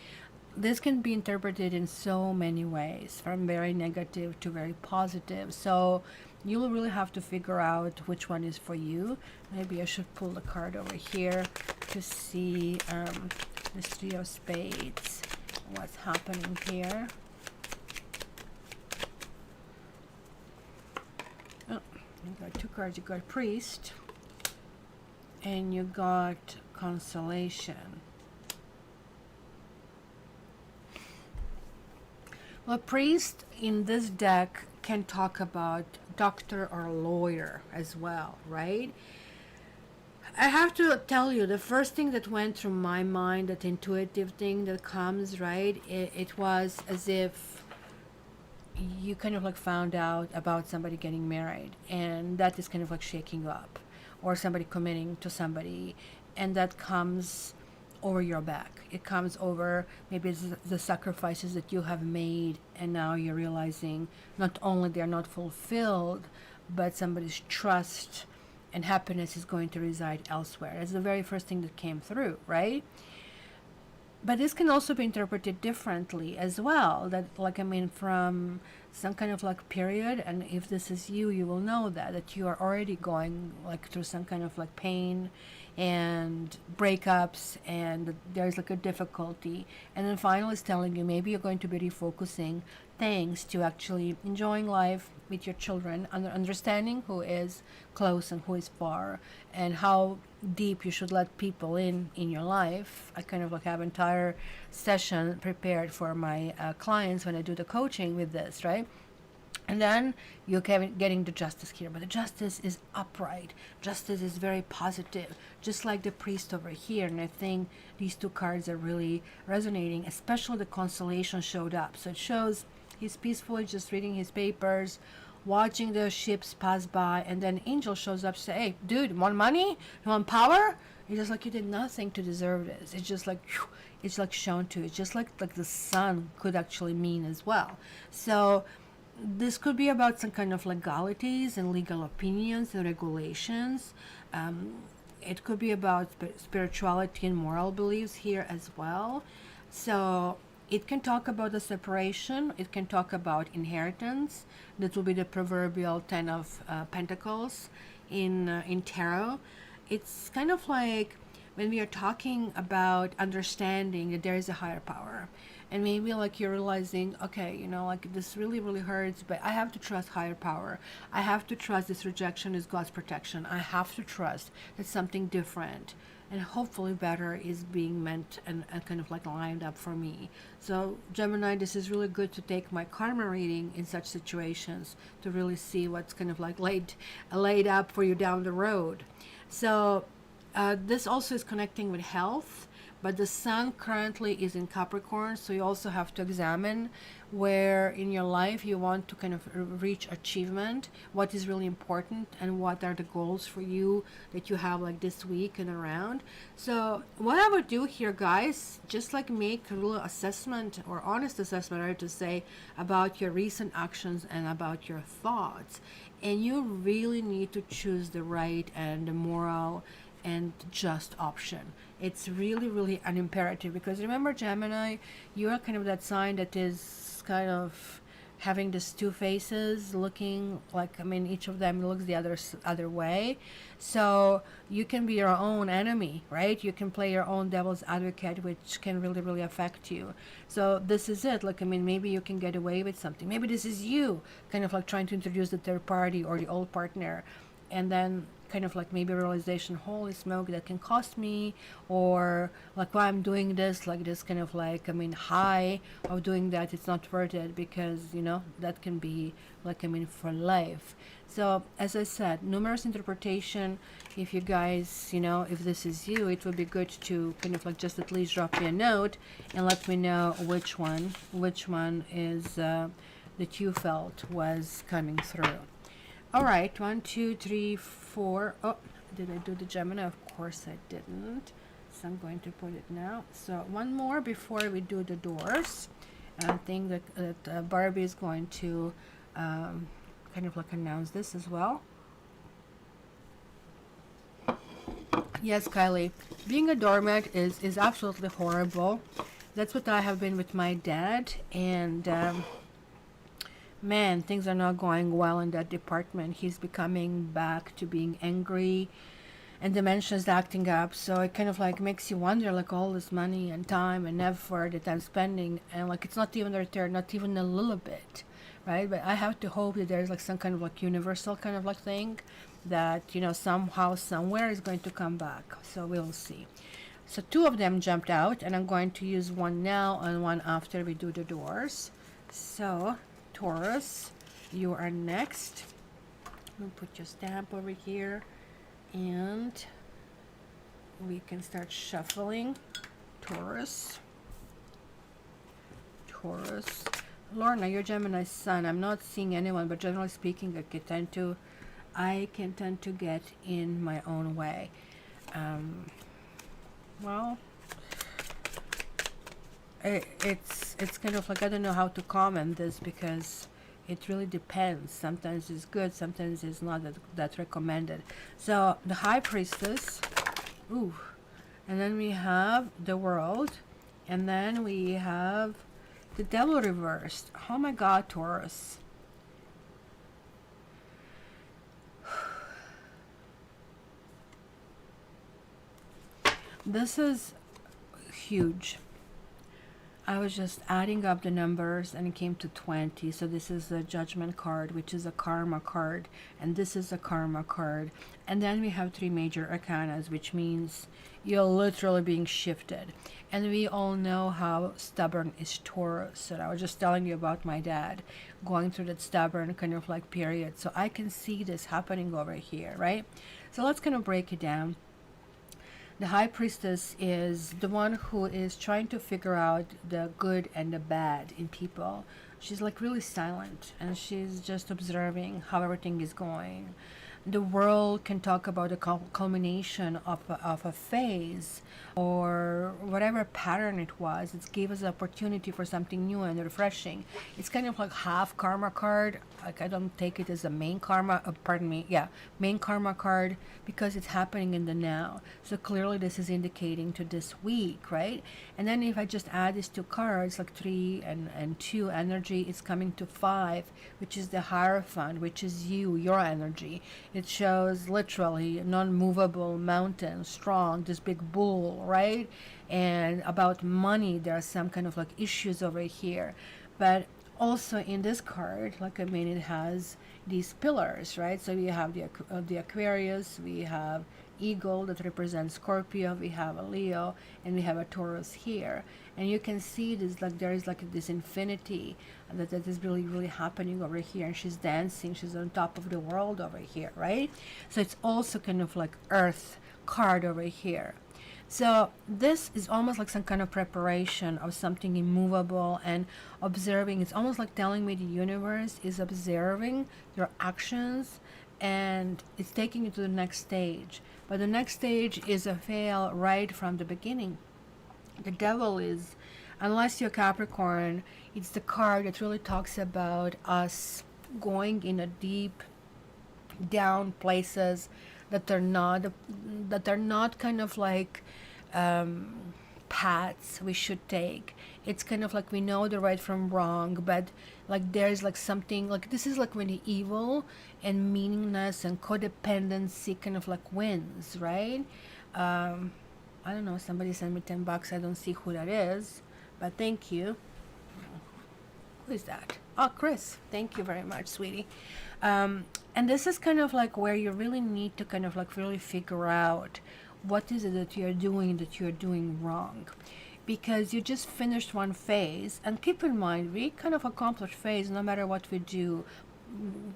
This can be interpreted in so many ways, from very negative to very positive. So you'll really have to figure out which one is for you. Maybe I should pull the card over here to see the Three of Spades, what's happening here. Oh, you got two cards. You got Priest and you got Consolation. Well, Priest in this deck can talk about doctor or lawyer as well, right? I have to tell you, the first thing that went through my mind, that intuitive thing that comes, right? It was as if you kind of like found out about somebody getting married, and that is kind of like shaking you up, or somebody committing to somebody, and that comes over your back. It comes over maybe it's the sacrifices that you have made, and now you're realizing not only they're not fulfilled, but somebody's trust and happiness is going to reside elsewhere. That's the very first thing that came through, right? But this can also be interpreted differently as well, that like, I mean, from some kind of like period, and if this is you, you will know that you are already going like through some kind of like pain and breakups, and there's like a difficulty, and then finally it's telling you maybe you're going to be refocusing things to actually enjoying life with your children, understanding who is close and who is far, and how deep you should let people in your life. I kind of like have entire session prepared for my clients when I do the coaching with this, right? And then you're getting the Justice here, but the Justice is upright. Justice is very positive, just like the Priest over here. And I think these two cards are really resonating, especially the Consolation showed up. So it shows he's peacefully just reading his papers, watching the ships pass by, and then angel shows up, say, hey dude, you want money, you want power? It's just like you did nothing to deserve this. It's just like whew, it's like shown to you. It's just like the sun could actually mean as well. So this could be about some kind of legalities and legal opinions and regulations. It could be about spirituality and moral beliefs here as well. So it can talk about the separation. It can talk about inheritance. That will be the proverbial 10 of Pentacles in tarot. It's kind of like when we are talking about understanding that there is a higher power, and maybe like you're realizing, okay, you know, like this really hurts, but I have to trust higher power. I have to trust this rejection is God's protection. I have to trust that something different and hopefully better is being meant and kind of like lined up for me. So Gemini, this is really good to take my karma reading in such situations to really see what's kind of like laid up for you down the road. So this also is connecting with health, but the sun currently is in Capricorn, so you also have to examine where in your life you want to kind of reach achievement, what is really important, and what are the goals for you that you have like this week and around. So what I would do here, guys, just like make a real assessment or honest assessment, I to say, about your recent actions and about your thoughts. And you really need to choose the right and the moral and just option. It's really an imperative, because remember, Gemini, you are kind of that sign that is kind of having these two faces, looking like, I mean, each of them looks the other way. So you can be your own enemy, right? You can play your own devil's advocate, which can really affect you. So this is it. Like, I mean, maybe you can get away with something. Maybe this is you kind of like trying to introduce the third party or the old partner, and then kind of like maybe realization, holy smoke, that can cost me, or like why I'm doing this, like this kind of like, I mean, high of doing that, it's not worth it, because you know that can be like, I mean, for life. So as I said, numerous interpretation. If you guys, you know, if this is you, it would be good to kind of like just at least drop me a note and let me know which one is that you felt was coming through. All right, 1, 2, 3, 4. Oh, did I do the Gemini? Of course I didn't. So I'm going to put it now. So one more before we do the doors. And I think that Barbie is going to kind of like announce this as well. Yes, Kylie, being a doormat is absolutely horrible. That's what I have been with my dad, and man, things are not going well in that department. He's becoming back to being angry, and dementia is acting up. So it kind of like makes you wonder, like all this money and time and effort that I'm spending, and like it's not even a return, not even a little bit, right? But I have to hope that there's like some kind of like universal kind of like thing that, you know, somehow, somewhere is going to come back. So we'll see. So 2 of them jumped out, and I'm going to use one now and one after we do the doors. So Taurus, you are next. We'll put your stamp over here, and we can start shuffling. Taurus. Lorna, you're Gemini sun. I'm not seeing anyone, but generally speaking, I can tend to get in my own way. Well, it's kind of like, I don't know how to comment this, because it really depends. Sometimes it's good, sometimes it's not that recommended. So the High Priestess, ooh, and then we have the World, and then we have the Devil reversed. Oh my God, Taurus. This is huge. I was just adding up the numbers and it came to 20. So this is a Judgment card, which is a Karma card, and this is a Karma card. And then we have 3 major arcanas, which means you're literally being shifted. And we all know how stubborn is Taurus. And I was just telling you about my dad going through that stubborn kind of like period. So I can see this happening over here, right? So let's kind of break it down. The high priestess is the one who is trying to figure out the good and the bad in people. She's like really silent and she's just observing how everything is going. The world can talk about the culmination of a phase or whatever pattern it was. It gave us an opportunity for something new and refreshing. It's kind of like half karma card. Like I don't take it as a main karma, main karma card, because it's happening in the now. So clearly this is indicating to this week, right? And then if I just add these two cards, like 3 and 2 energy, it's coming to 5, which is the Hierophant, which is you, your energy. It shows literally a non-movable mountain, strong, this big bull, right? And about money, there are some kind of like issues over here. But also in this card, like I mean, it has these pillars, right? So we have the Aquarius, we have Eagle that represents Scorpio, we have a Leo, and we have a Taurus here. And you can see this, like there is like this infinity that is really, really happening over here. And she's dancing, she's on top of the world over here, right? So it's also kind of like Earth card over here. So this is almost like some kind of preparation of something immovable and observing. It's almost like telling me the universe is observing your actions and it's taking you to the next stage. But the next stage is a fail right from the beginning. The devil is, unless you're Capricorn, it's the card that really talks about us going in a deep down places that are not kind of like paths we should take. It's kind of like we know the right from wrong, but like there's like something like this is like when the evil and meaningless and codependency kind of like wins, right? I don't know, somebody sent me $10. I don't see who that is, but thank you. Who is that? Oh, Chris. Thank you very much, sweetie. And this is kind of like where you really need to kind of like really figure out what is it that you're doing wrong, because you just finished one phase. And keep in mind, we kind of accomplish phase no matter what we do,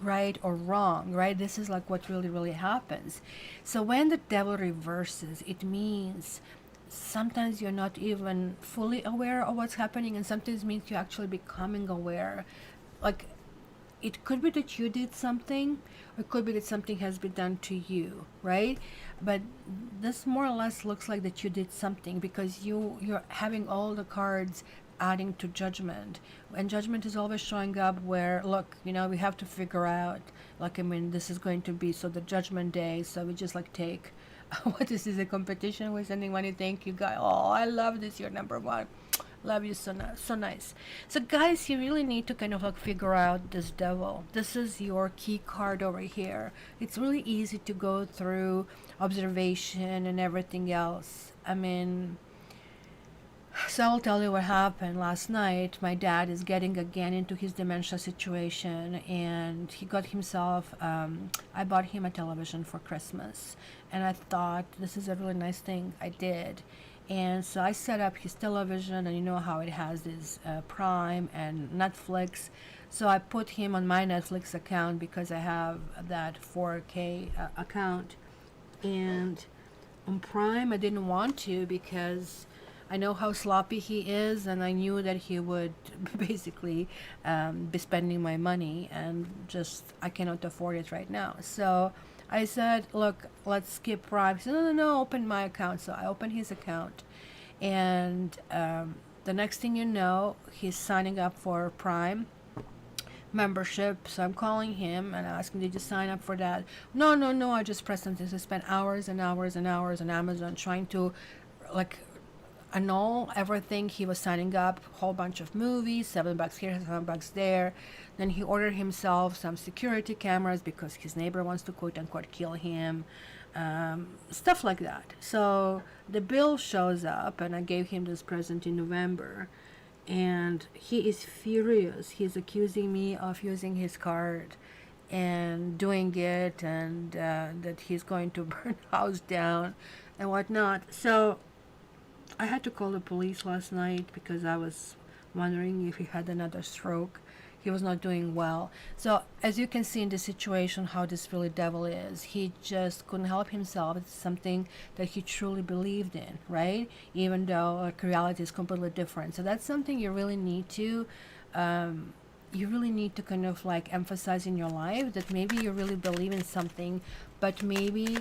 right or wrong, right? This is like what really, really happens. So when the devil reverses, it means sometimes you're not even fully aware of what's happening, and sometimes means you're actually becoming aware. Like it could be that you did something, or it could be that something has been done to you, right? But this more or less looks like that you did something, because you're having all the cards adding to judgment, and judgment is always showing up where, look, we have to figure out, like I mean, this is going to be so the judgment day, so we just like take what is this, a competition? We're sending money. Thank you, guys. Oh, I love this. You're number one. Love you so nice. So guys, you really need to kind of like figure out this devil. This is your key card over here. It's really easy to go through observation and everything else. I mean, so I'll tell you what happened last night. My dad is getting again into his dementia situation, and he got himself, I bought him a television for Christmas, and I thought this is a really nice thing. I did. And so I set up his television, and you know how it has this Prime and Netflix. So I put him on my Netflix account because I have that 4K account. And on Prime, I didn't want to because I know how sloppy he is, and I knew that he would basically be spending my money, and just I cannot afford it right now. So I said, look, let's skip Prime. He said, no, open my account. So I opened his account, and the next thing you know, he's signing up for Prime membership. So I'm calling him and asking, did you sign up for that? No, I just pressed on this. I spent hours and hours and hours on Amazon trying to like annul everything. He was signing up, whole bunch of movies, $7 here, $7 there. Then he ordered himself some security cameras because his neighbor wants to quote unquote kill him, stuff like that. So the bill shows up, and I gave him this present in November, and he is furious. He's accusing me of using his card and doing it, and that he's going to burn the house down and whatnot. So I had to call the police last night because I was wondering if he had another stroke. he was not doing well. So as you can see in this situation, how this really devil is, he just couldn't help himself. It's something that he truly believed in, right? Even though like reality is completely different. So that's something you really need to kind of like emphasize in your life, that maybe you really believe in something, but maybe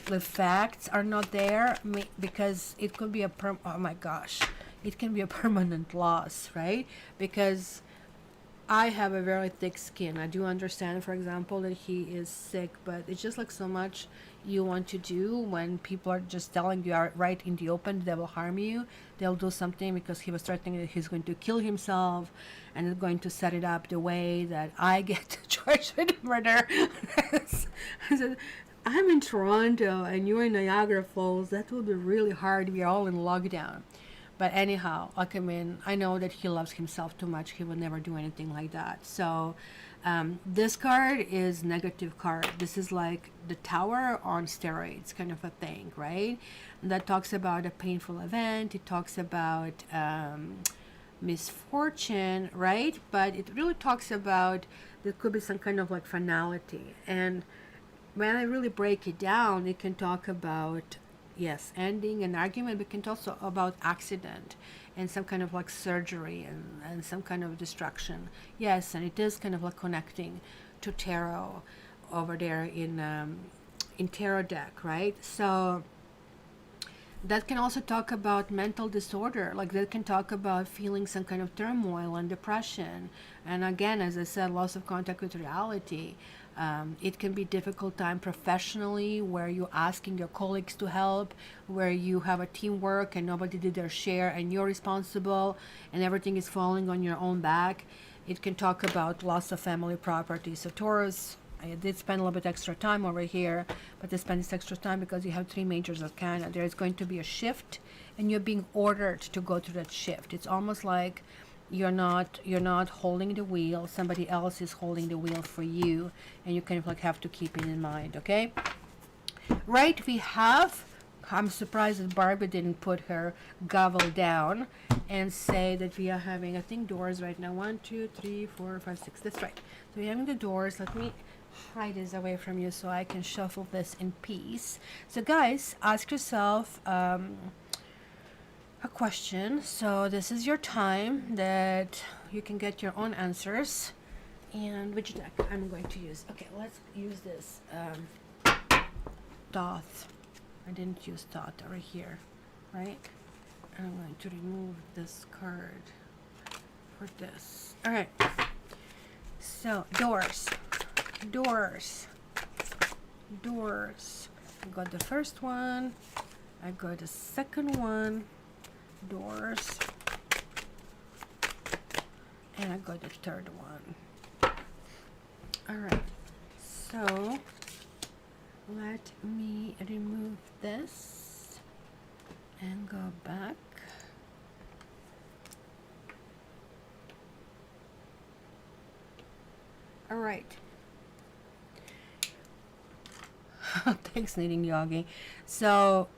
the facts are not there, because it could be oh my gosh, it can be a permanent loss, right? Because I have a very thick skin. I do understand, for example, that he is sick, but it's just like so much you want to do when people are just telling you right in the open they will harm you. They'll do something because he was threatening that he's going to kill himself and is going to set it up the way that I get charged with murder. I said, I'm in Toronto and you're in Niagara Falls. That will be really hard. We are all in lockdown. But anyhow, like, I mean, I know that he loves himself too much. He would never do anything like that. So this card is negative card. This is like the Tower on steroids kind of a thing, right? And that talks about a painful event. It talks about misfortune, right? But it really talks about there could be some kind of like finality. And when I really break it down, it can talk about, yes, ending an argument, but can talk also about accident and some kind of like surgery and some kind of destruction. Yes, and it is kind of like connecting to tarot over there in tarot deck, right? So that can also talk about mental disorder, like that can talk about feeling some kind of turmoil and depression. And again, as I said, loss of contact with reality. It can be difficult time professionally, where you're asking your colleagues to help, where you have a teamwork and nobody did their share and you're responsible and everything is falling on your own back. It can talk about loss of family property. So Taurus, I did spend a little bit extra time over here, but I spent this extra time because you have 3 majors arcana. There is going to be a shift and you're being ordered to go through that shift. It's almost like you're not holding the wheel, somebody else is holding the wheel for you, and you kind of like have to keep it in mind. Okay, right? We have, I'm surprised that Barbie didn't put her gavel down and say that we are having, I think, doors right now. 1 2 3 4 5 6, that's right. So we're having the doors. Let me hide this away from you so I can shuffle this in peace. So guys, ask yourself a question. So this is your time that you can get your own answers. And which deck I'm going to use? Okay, let's use this Thoth. I didn't use Thoth over here, right? And I'm going to remove this card for this. All right, so doors. I got the first one, I got the second one, doors, and I got the third one. All right, so let me remove this and go back. All right. Thanks, Knitting Yogi. So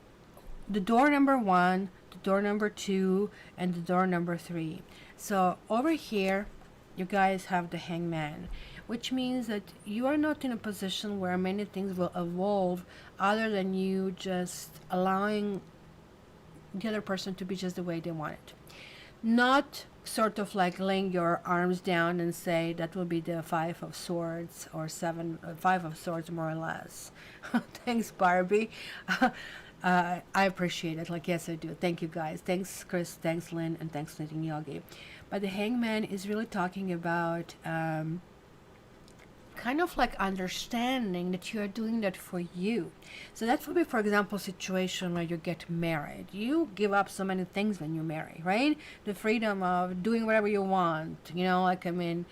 the door number 1, the door number 2, and the door number 3. So over here, you guys have the Hangman, which means that you are not in a position where many things will evolve other than you just allowing the other person to be just the way they want it. Not sort of like laying your arms down and say that will be the 5 of Swords or 5 of Swords, more or less. Thanks, Barbie. I appreciate it. Like, yes, I do. Thank you, guys. Thanks, Chris. Thanks, Lynn. And thanks, Knitting Yogi. But the Hangman is really talking about kind of like understanding that you are doing that for you. So that would be, for example, a situation where you get married. You give up so many things when you marry, right? The freedom of doing whatever you want, you know, like, I mean,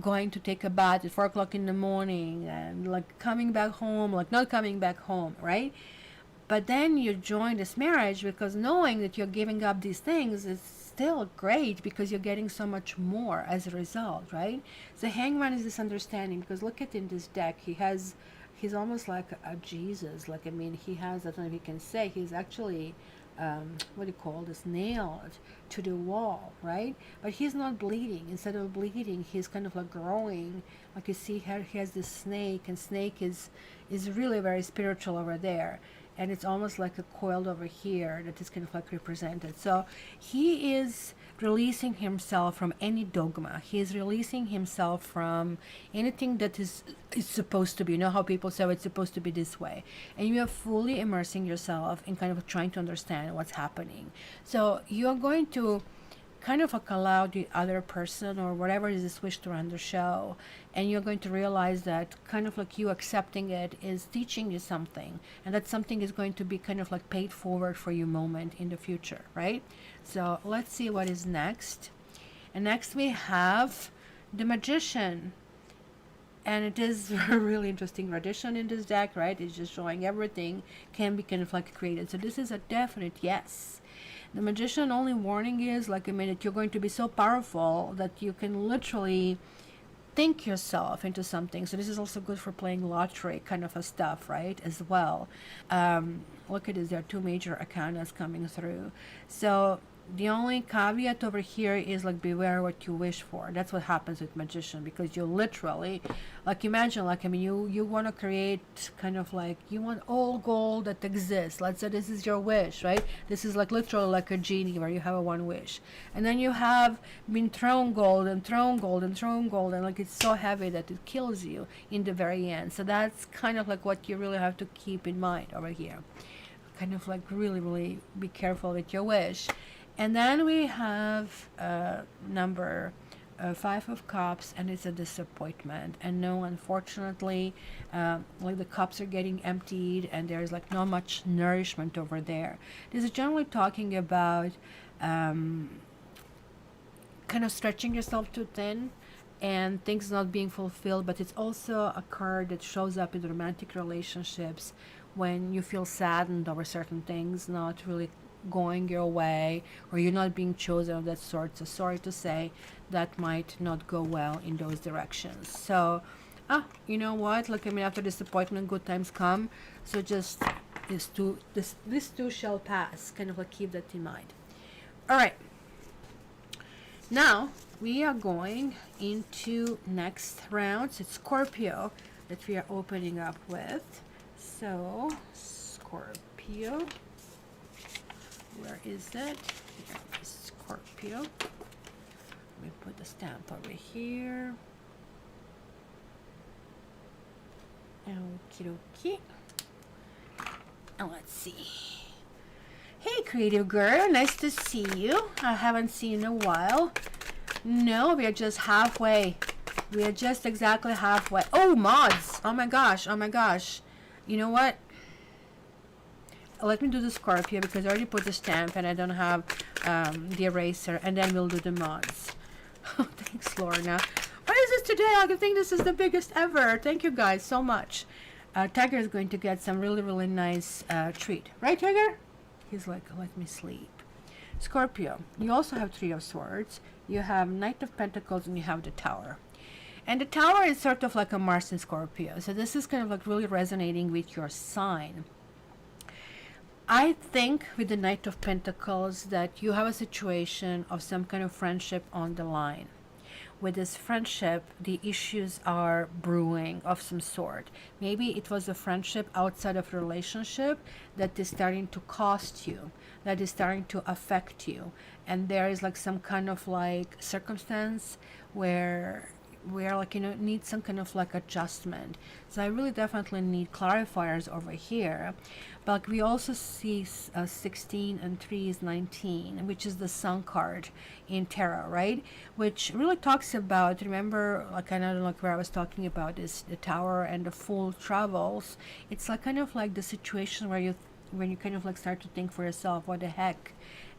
going to take a bath at 4 o'clock in the morning and like coming back home, like not coming back home, right? But then you join this marriage because knowing that you're giving up these things is still great because you're getting so much more as a result, right? So Hangman is this understanding, because look at in this deck, he's almost like a Jesus. Like, I mean, he has, I don't know if you can say, he's actually what do you call this, nailed to the wall, right? But he's not bleeding. Instead of bleeding, he's kind of like growing. Like you see here, he has this snake, and snake is really very spiritual over there, and it's almost like a coiled over here that is kind of like represented. So he is releasing himself from any dogma. He is releasing himself from anything that is supposed to be. You know how people say, oh, it's supposed to be this way, and you are fully immersing yourself in kind of trying to understand what's happening. So you are going to kind of like allow the other person or whatever is this wish to run the show, and you're going to realize that kind of like you accepting it is teaching you something, and that something is going to be kind of like paid forward for your moment in the future, right? So let's see what is next. And next we have the Magician, and it is a really interesting tradition in this deck, right? It's just showing everything can be kind of like created. So this is a definite yes. The Magician only warning is like, I mean, that you're going to be so powerful that you can literally think yourself into something. So this is also good for playing lottery kind of a stuff, right, as well. Look at this, there are two major arcanas coming through. So the only caveat over here is like beware what you wish for. That's what happens with Magician, because you literally, like, imagine, like, I mean, you want to create kind of like, you want all gold that exists. Let's say this is your wish, right? This is like literally like a genie where you have a one wish, and then you have been thrown gold and thrown gold and thrown gold, and like it's so heavy that it kills you in the very end. So that's kind of like what you really have to keep in mind over here. Kind of like really be careful with your wish. And then we have number 5 of Cups, and it's a disappointment. And no, unfortunately, like the cups are getting emptied, and there's like not much nourishment over there. This is generally talking about kind of stretching yourself too thin and things not being fulfilled. But it's also a card that shows up in romantic relationships when you feel saddened over certain things not really going your way, or you're not being chosen of that sort. So sorry to say, that might not go well in those directions. So you know what, like, I mean, after disappointment good times come. So just this too shall pass. Kind of like keep that in mind. All right, now we are going into next rounds. It's Scorpio that we are opening up with. So Scorpio, where is it? Here is Scorpio. Let me put the stamp over here. Okie dokie. And let's see. Hey, creative girl, nice to see you. I haven't seen you in a while. No, we are just halfway. We are just exactly halfway. Oh, mods. Oh my gosh. Oh my gosh. You know what? Let me do the Scorpio because I already put the stamp and I don't have the eraser, and then we'll do the mods. Oh, thanks, Lorna. What is this today? I think this is the biggest ever. Thank you guys so much. Tiger is going to get some really nice treat. Right, Tiger? He's like, let me sleep. Scorpio, you also have 3 of Swords. You have Knight of Pentacles, and you have the Tower. And the Tower is sort of like a Mars in Scorpio. So this is kind of like really resonating with your sign. I think with the Knight of Pentacles that you have a situation of some kind of friendship on the line. With this friendship, the issues are brewing of some sort. Maybe it was a friendship outside of a relationship that is starting to cost you, that is starting to affect you. And there is like some kind of like circumstance where like, you know, need some kind of like adjustment. So I really definitely need clarifiers over here. But we also see 16 and 3 is 19, which is the Sun card in tarot, right? Which really talks about, remember, like, I don't know, like where I was talking about is the Tower and the Fool travels. It's like kind of like the situation where when you kind of like start to think for yourself, what the heck,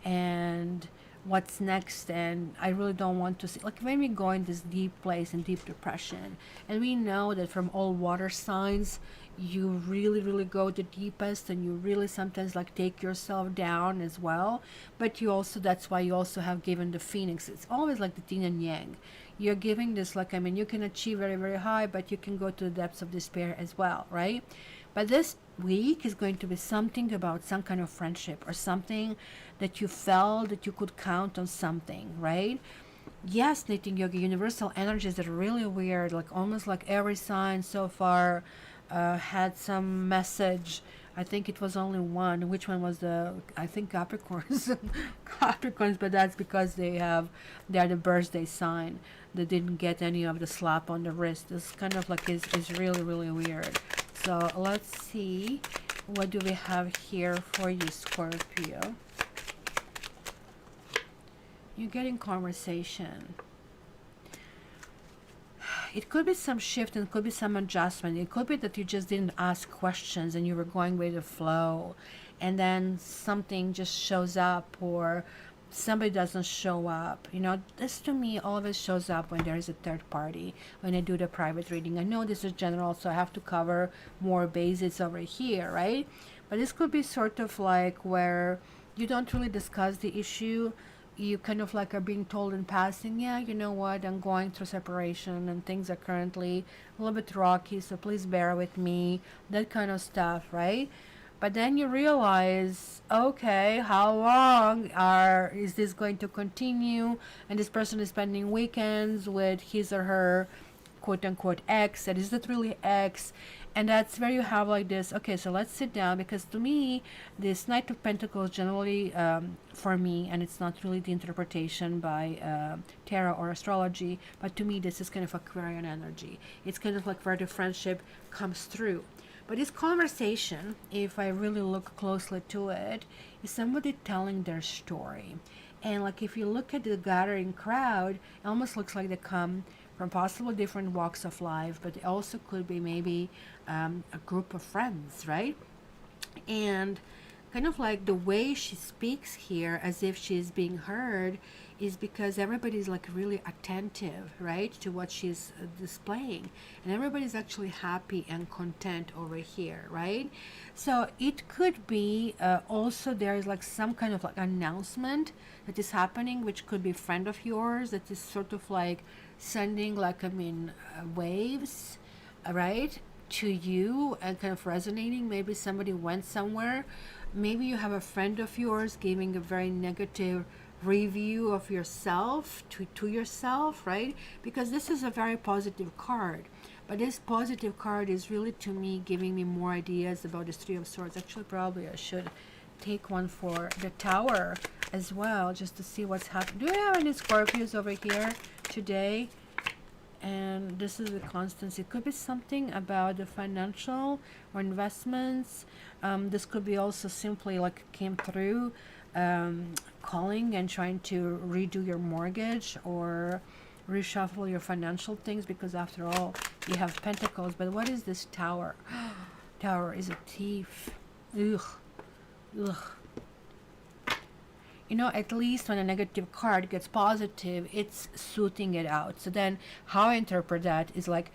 and what's next. And I really don't want to see, like, when we go in this deep place and deep depression, and we know that from all water signs you really go the deepest, and you really sometimes like take yourself down as well. But you also, that's why you also have given the Phoenix. It's always like the yin and yang. You're giving this, like, I mean, you can achieve very high, but you can go to the depths of despair as well, right? But this week is going to be something about some kind of friendship or something that you felt that you could count on something, right? Yes, knitting yoga, universal energies are really weird, like almost like every sign so far had some message. I think it was only one. Which one was I think Capricorns. Capricorns, but that's because they're the birthday sign. They didn't get any of the slap on the wrist. This kind of like is really, really weird. So let's see, what do we have here for you, Scorpio? You're getting conversation. It could be some shift and it could be some adjustment. It could be that you just didn't ask questions and you were going with the flow, and then something just shows up or somebody doesn't show up. You know, this to me always shows up when there is a third party, when I do the private reading. I know this is general, so I have to cover more bases over here, right? But this could be sort of like where you don't really discuss the issue. You kind of like are being told in passing, yeah, you know what, I'm going through separation and things are currently a little bit rocky, so please bear with me, that kind of stuff, right? But then you realize, okay, how long is this going to continue? And this person is spending weekends with his or her quote unquote ex, and is it really ex? And that's where you have like this, okay, so let's sit down, because to me this Knight of Pentacles generally, for me, and it's not really the interpretation by tarot or astrology, but to me this is kind of Aquarian energy. It's kind of like where the friendship comes through. But this conversation, if I really look closely to it, is somebody telling their story. And like if you look at the gathering crowd, it almost looks like they come from possibly different walks of life, but it also could be maybe a group of friends, right? And kind of like the way she speaks here as if she's being heard is because everybody's like really attentive, right, to what she's displaying, and everybody's actually happy and content over here, right? So it could be also there's like some kind of like announcement that is happening, which could be a friend of yours that is sort of like sending like waves, right, to you and kind of resonating. Maybe somebody went somewhere. Maybe you have a friend of yours giving a very negative review of yourself to yourself, right? Because this is a very positive card, but this positive card is really to me giving me more ideas about this Three of Swords. Actually, probably I should take one for the Tower as well, just to see what's happening. Do we have any Scorpios over here today? And this is the constancy. It could be something about the financial or investments. This could be also simply like came through calling and trying to redo your mortgage or reshuffle your financial things, because after all you have Pentacles. But what is this Tower? Tower is a thief. Ugh. Ugh. You know, at least when a negative card gets positive, it's suiting it out. So then how I interpret that is like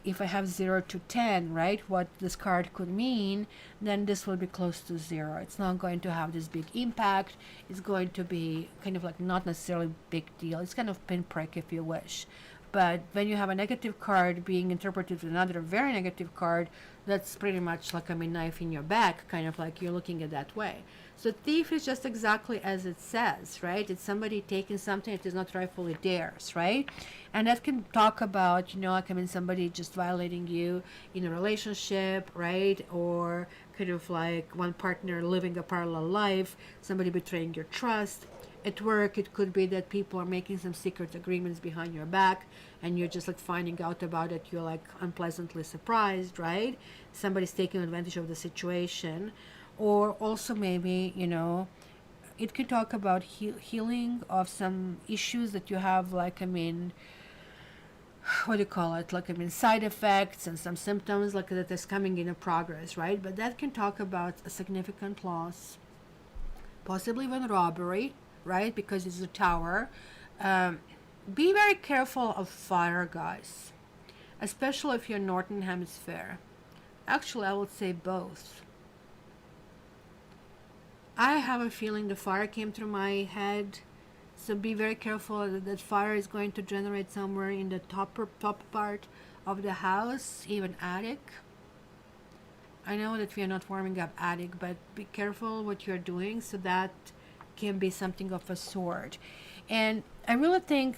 if I have 0 to 10, right, what this card could mean, then this will be close to 0. It's not going to have this big impact. It's going to be kind of like not necessarily big deal. It's kind of pinprick if you wish. But when you have a negative card being interpreted with another very negative card, that's pretty much like a knife in your back, kind of like you're looking at that way. So thief is just exactly as it says, right? It's somebody taking something that is not rightfully theirs, right? And that can talk about, you know, like somebody just violating you in a relationship, right? Or kind of like one partner living a parallel life, somebody betraying your trust. At work, it could be that people are making some secret agreements behind your back and you're just like finding out about it. You're like unpleasantly surprised, right? Somebody's taking advantage of the situation. Or also maybe, you know, it could talk about healing of some issues that you have, like, what do you call it? Like, side effects and some symptoms like that is coming in a progress, right? But that can talk about a significant loss, possibly even robbery, right? Because it's a Tower. Be very careful of fire, guys, especially if you're Northern Hemisphere. Actually, I would say both. I have a feeling the fire came through my head, so be very careful that fire is going to generate somewhere in the top part of the house, even attic. I know that we are not warming up attic, but be careful what you're doing, so that can be something of a sort. And I really think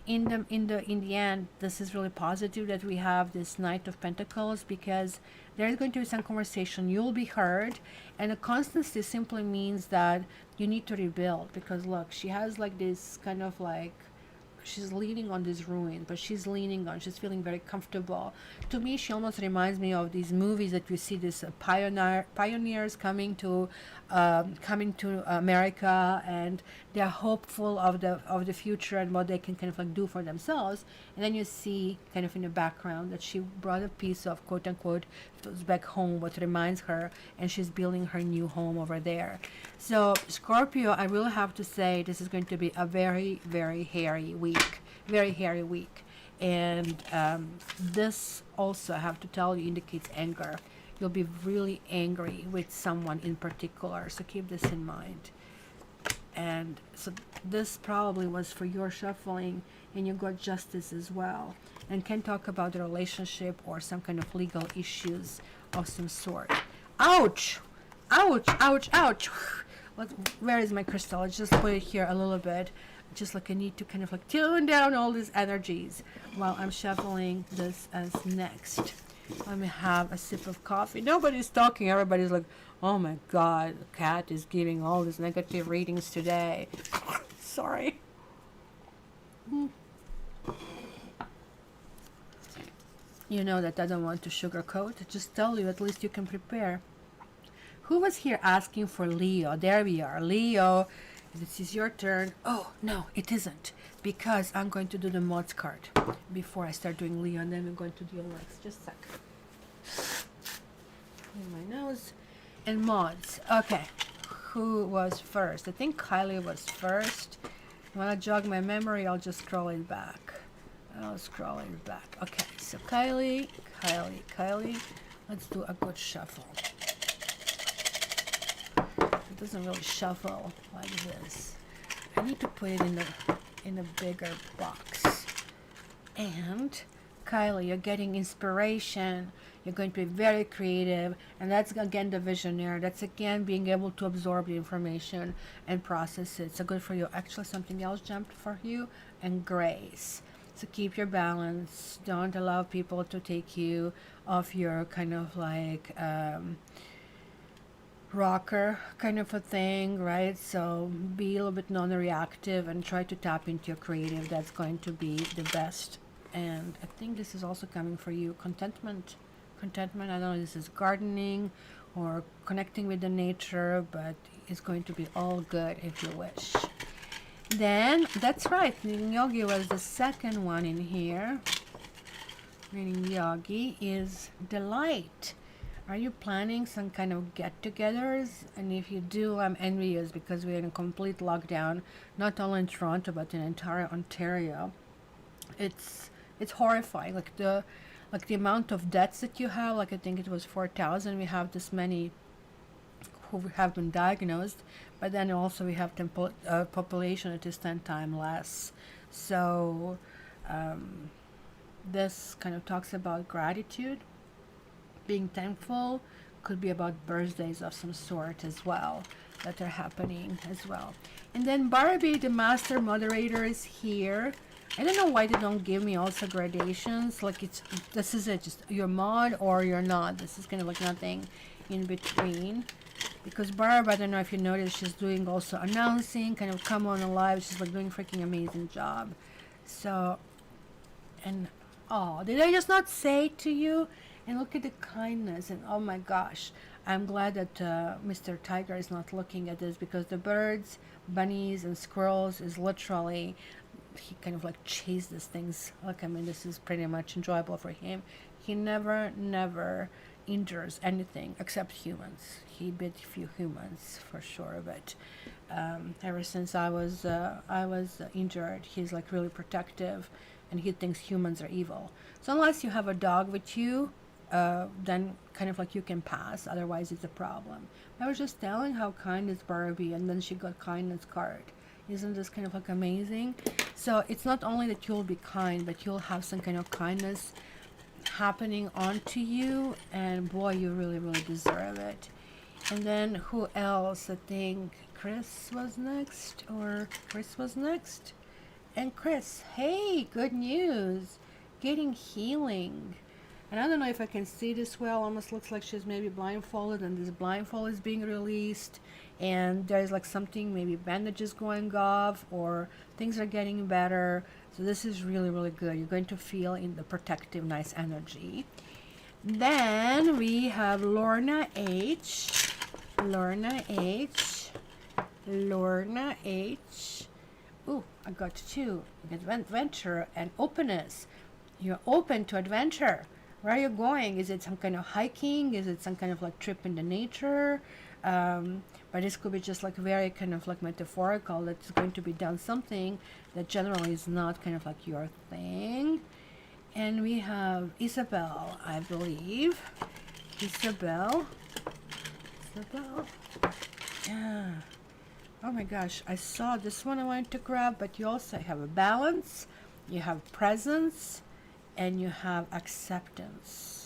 in the end, this is really positive that we have this Knight of Pentacles, because there's going to be some conversation, you'll be heard, and the constancy simply means that you need to rebuild, because look, she has like this kind of like, she's leaning on this ruin, but she's feeling very comfortable. To me, she almost reminds me of these movies that we see, this pioneers coming to America, and they're hopeful of the future and what they can kind of like do for themselves. And then you see kind of in the background that she brought a piece of quote unquote back home, what reminds her, and she's building her new home over there. So Scorpio, I really have to say this is going to be a very, very hairy week, very hairy week. And this also, I have to tell you, indicates anger. You'll be really angry with someone in particular, so keep this in mind. And so this probably was for your shuffling, and you got Justice as well, and can talk about the relationship or some kind of legal issues of some sort. Ouch, ouch, ouch, ouch. Where is my crystal? Let's just put it here a little bit, just like I need to kind of like tune down all these energies while I'm shuffling this as next. Let me have a sip of coffee. Nobody's talking. Everybody's like, oh my god, the cat is giving all these negative readings today. Sorry. You know that I don't want to sugarcoat. Just tell you, at least you can prepare. Who was here asking for Leo? There we are. Leo, this is your turn. Oh, no, it isn't. Because I'm going to do the mods card before I start doing Leo, and then we're going to do Lex. Just a sec. In my nose. And mods. Okay. Who was first? I think Kylie was first. When I jog my memory, I'll just scroll it back. I'll scroll it back. Okay, so Kylie. Let's do a good shuffle. It doesn't really shuffle like this. I need to put it in a bigger box. And Kylie, you're getting inspiration. You're going to be very creative, and that's again the visionary. That's again being able to absorb the information and process it. So good for you. Actually, something else jumped for you, and grace. So keep your balance. Don't allow people to take you off your kind of like rocker kind of a thing, right? So be a little bit non-reactive and try to tap into your creative. That's going to be the best. And I think this is also coming for you. Contentment. I don't know if this is gardening or connecting with the nature, but it's going to be all good if you wish. Then, that's right, Yogi was the second one in here. Meaning Yogi is delight. Are you planning some kind of get-togethers? And if you do, I'm envious, because we're in a complete lockdown, not only in Toronto, but in entire Ontario. It's horrifying. Like the amount of deaths that you have, like I think it was 4,000. We have this many who have been diagnosed, but then also we have population that is 10 times less. So this kind of talks about gratitude, being thankful. Could be about birthdays of some sort as well that are happening as well. And then Barbie, the master moderator, is here. I don't know why they don't give me also gradations. Like this is it, just you're mod or you're not. This is kind of like nothing in between. Because Barb, I don't know if you noticed, she's doing also announcing, kind of come on alive. She's like doing a freaking amazing job. So, and oh, did I just not say to you? And look at the kindness, and oh my gosh, I'm glad that Mr. Tiger is not looking at this, because the birds, bunnies, and squirrels is literally, he kind of like chased these things. Like, I mean, this is pretty much enjoyable for him. He never injures anything except humans. He bit few humans for sure, but ever since I was injured, he's like really protective, and he thinks humans are evil. So unless you have a dog with you, then kind of like you can pass, otherwise it's a problem. I was just telling how kind is Barbie, and then she got kindness card. Isn't this kind of like amazing? So it's not only that you'll be kind, but you'll have some kind of kindness happening onto you, and boy, you really, really deserve it. And then who else? I think Chris was next, or Chris was next. And Chris, hey, good news. Getting healing. And I don't know if I can see this well. Almost looks like she's maybe blindfolded, and this blindfold is being released. And there's like something, maybe bandages going off, or things are getting better. So this is really, really good. You're going to feel in the protective, nice energy. Then we have Lorna H. Lorna H. Lorna H. Ooh, I got two. Adventure and openness. You're open to adventure. Where are you going? Is it some kind of hiking? Is it some kind of like trip in the nature? But this could be just like very kind of like metaphorical, that it's going to be done something that generally is not kind of like your thing. And we have Isabel, I believe. Isabel. Yeah. Oh my gosh, I saw this one I wanted to grab, but you also have a balance, you have presence, and you have acceptance.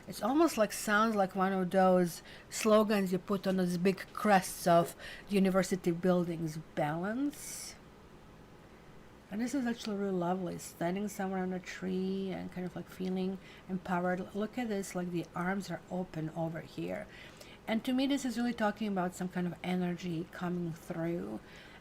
It's almost like, sounds like one of those slogans you put on those big crests of university buildings. Balance. And this is actually really lovely. Standing somewhere on a tree and kind of like feeling empowered. Look at this, like the arms are open over here. And to me, this is really talking about some kind of energy coming through.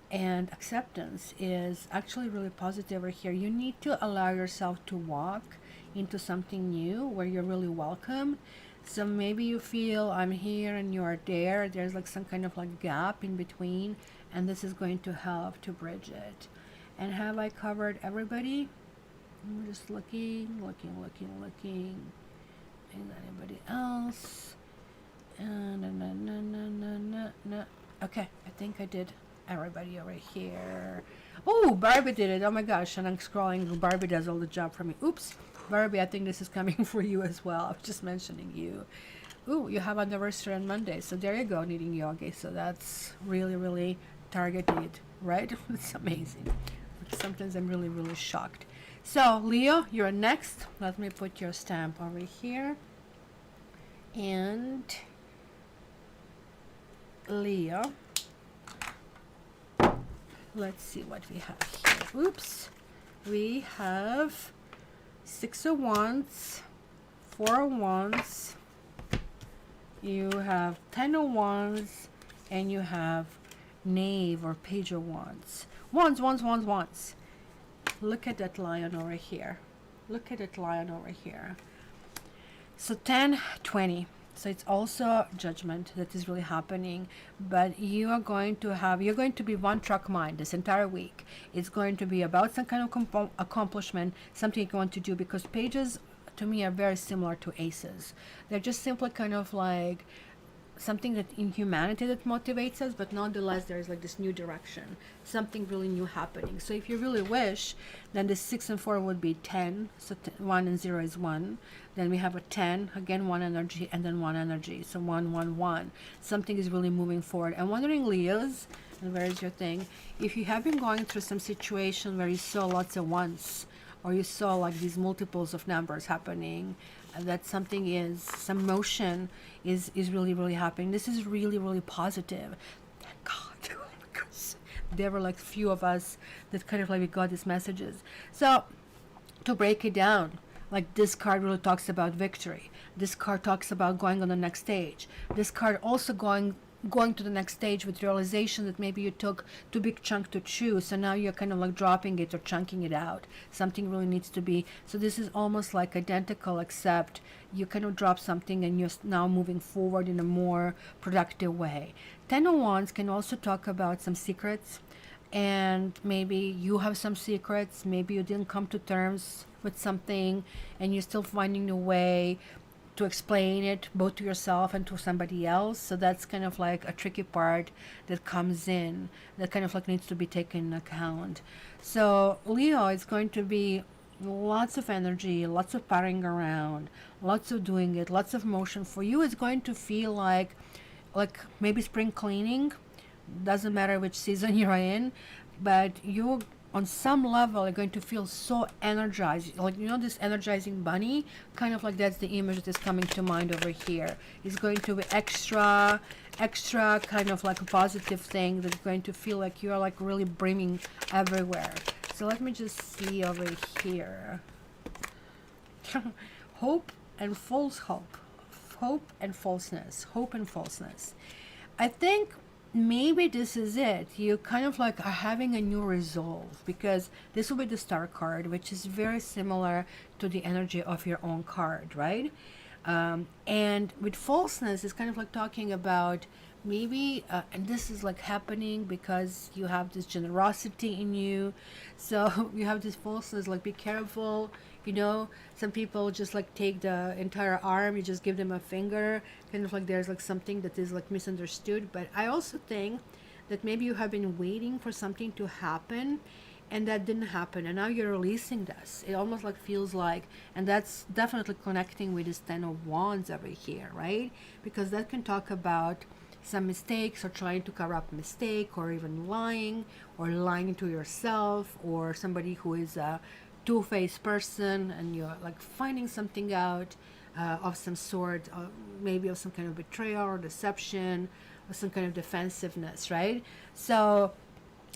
And acceptance is actually really positive over here. You need to allow yourself to walk into something new where you're really welcome. So maybe you feel I'm here and you're there. There's like some kind of like gap in between, and this is going to help to bridge it. And have I covered everybody? I'm just looking. Is anybody else? No. Okay, I think I did everybody over here. Oh, Barbie did it. Oh my gosh, and I'm scrolling. Barbie does all the job for me. Oops. Barbie, I think this is coming for you as well. I was just mentioning you. Ooh, you have anniversary on Monday. So there you go, needing yogi. So that's really, really targeted, right? It's amazing. Sometimes I'm really, really shocked. So, Leo, you're next. Let me put your stamp over here. And Leo. Let's see what we have here. Oops. We have 6 of Wands, 4 of Wands, you have 10 of Wands, and you have Knave or Page of Wands. Wands. Look at that lion over here. So 10, 20. So it's also judgment that is really happening, but you're going to be one track mind this entire week. It's going to be about some kind of accomplishment, something you want to do, because pages to me are very similar to aces. They're just simply kind of like something that in humanity that motivates us, but nonetheless there's like this new direction, something really new happening. So if you really wish, then the 6 and 4 would be 10. So 1 and 0 is 1. Then we have a 10, again 1 energy, and then 1 energy. So 1, 1, 1. Something is really moving forward. I'm wondering, Leos, and where is your thing, if you have been going through some situation where you saw lots of ones, or you saw like these multiples of numbers happening, that something is, some motion is really, really happening. This is really, really positive. Thank God. Because there were like few of us that kind of like we got these messages. So to break it down, like this card really talks about victory. This card talks about going on the next stage. This card also going to the next stage with realization that maybe you took too big chunk to chew, so now you're kind of like dropping it or chunking it out. Something really needs to be, so this is almost like identical, except you kind of drop something and you're now moving forward in a more productive way. 10 of Wands can also talk about some secrets, and maybe you have some secrets, maybe you didn't come to terms with something and you're still finding a way to explain it both to yourself and to somebody else. So that's kind of like a tricky part that comes in, that kind of like needs to be taken into account. So Leo, it's going to be lots of energy, lots of partying around, lots of doing it, lots of motion. For you, it's going to feel like maybe spring cleaning. Doesn't matter which season you're in, but you're on some level, you're going to feel so energized, like, you know, this energizing bunny, kind of like that's the image that is coming to mind over here. It's going to be extra kind of like a positive thing that's going to feel like you're like really brimming everywhere. So let me just see over here. Hope and false hope. Hope and falseness. Hope and falseness. I think maybe this is it. You kind of like are having a new resolve, because this will be the Star card, which is very similar to the energy of your own card, right? And with falseness, it's kind of like talking about maybe, and this is like happening because you have this generosity in you. So you have this falseness, like be careful. You know, some people just like take the entire arm, you just give them a finger, kind of like there's like something that is like misunderstood. But I also think that maybe you have been waiting for something to happen and that didn't happen, and now you're releasing this. It almost like feels like, and that's definitely connecting with this 10 of Wands over here, right? Because that can talk about some mistakes, or trying to cover up mistake, or even lying to yourself, or somebody who is a two-faced person and you're like finding something out of some sort, maybe of some kind of betrayal or deception or some kind of defensiveness, right? So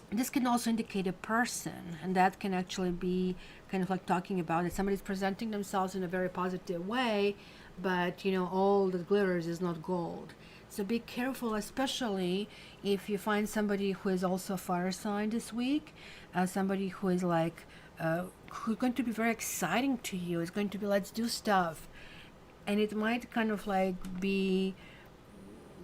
this can also indicate a person, and that can actually be kind of like talking about it. Somebody's presenting themselves in a very positive way, but you know, all that glitters is not gold. So be careful, especially if you find somebody who is also a fire sign this week, somebody who is like who's going to be very exciting to you. It's going to be, let's do stuff, and it might kind of like be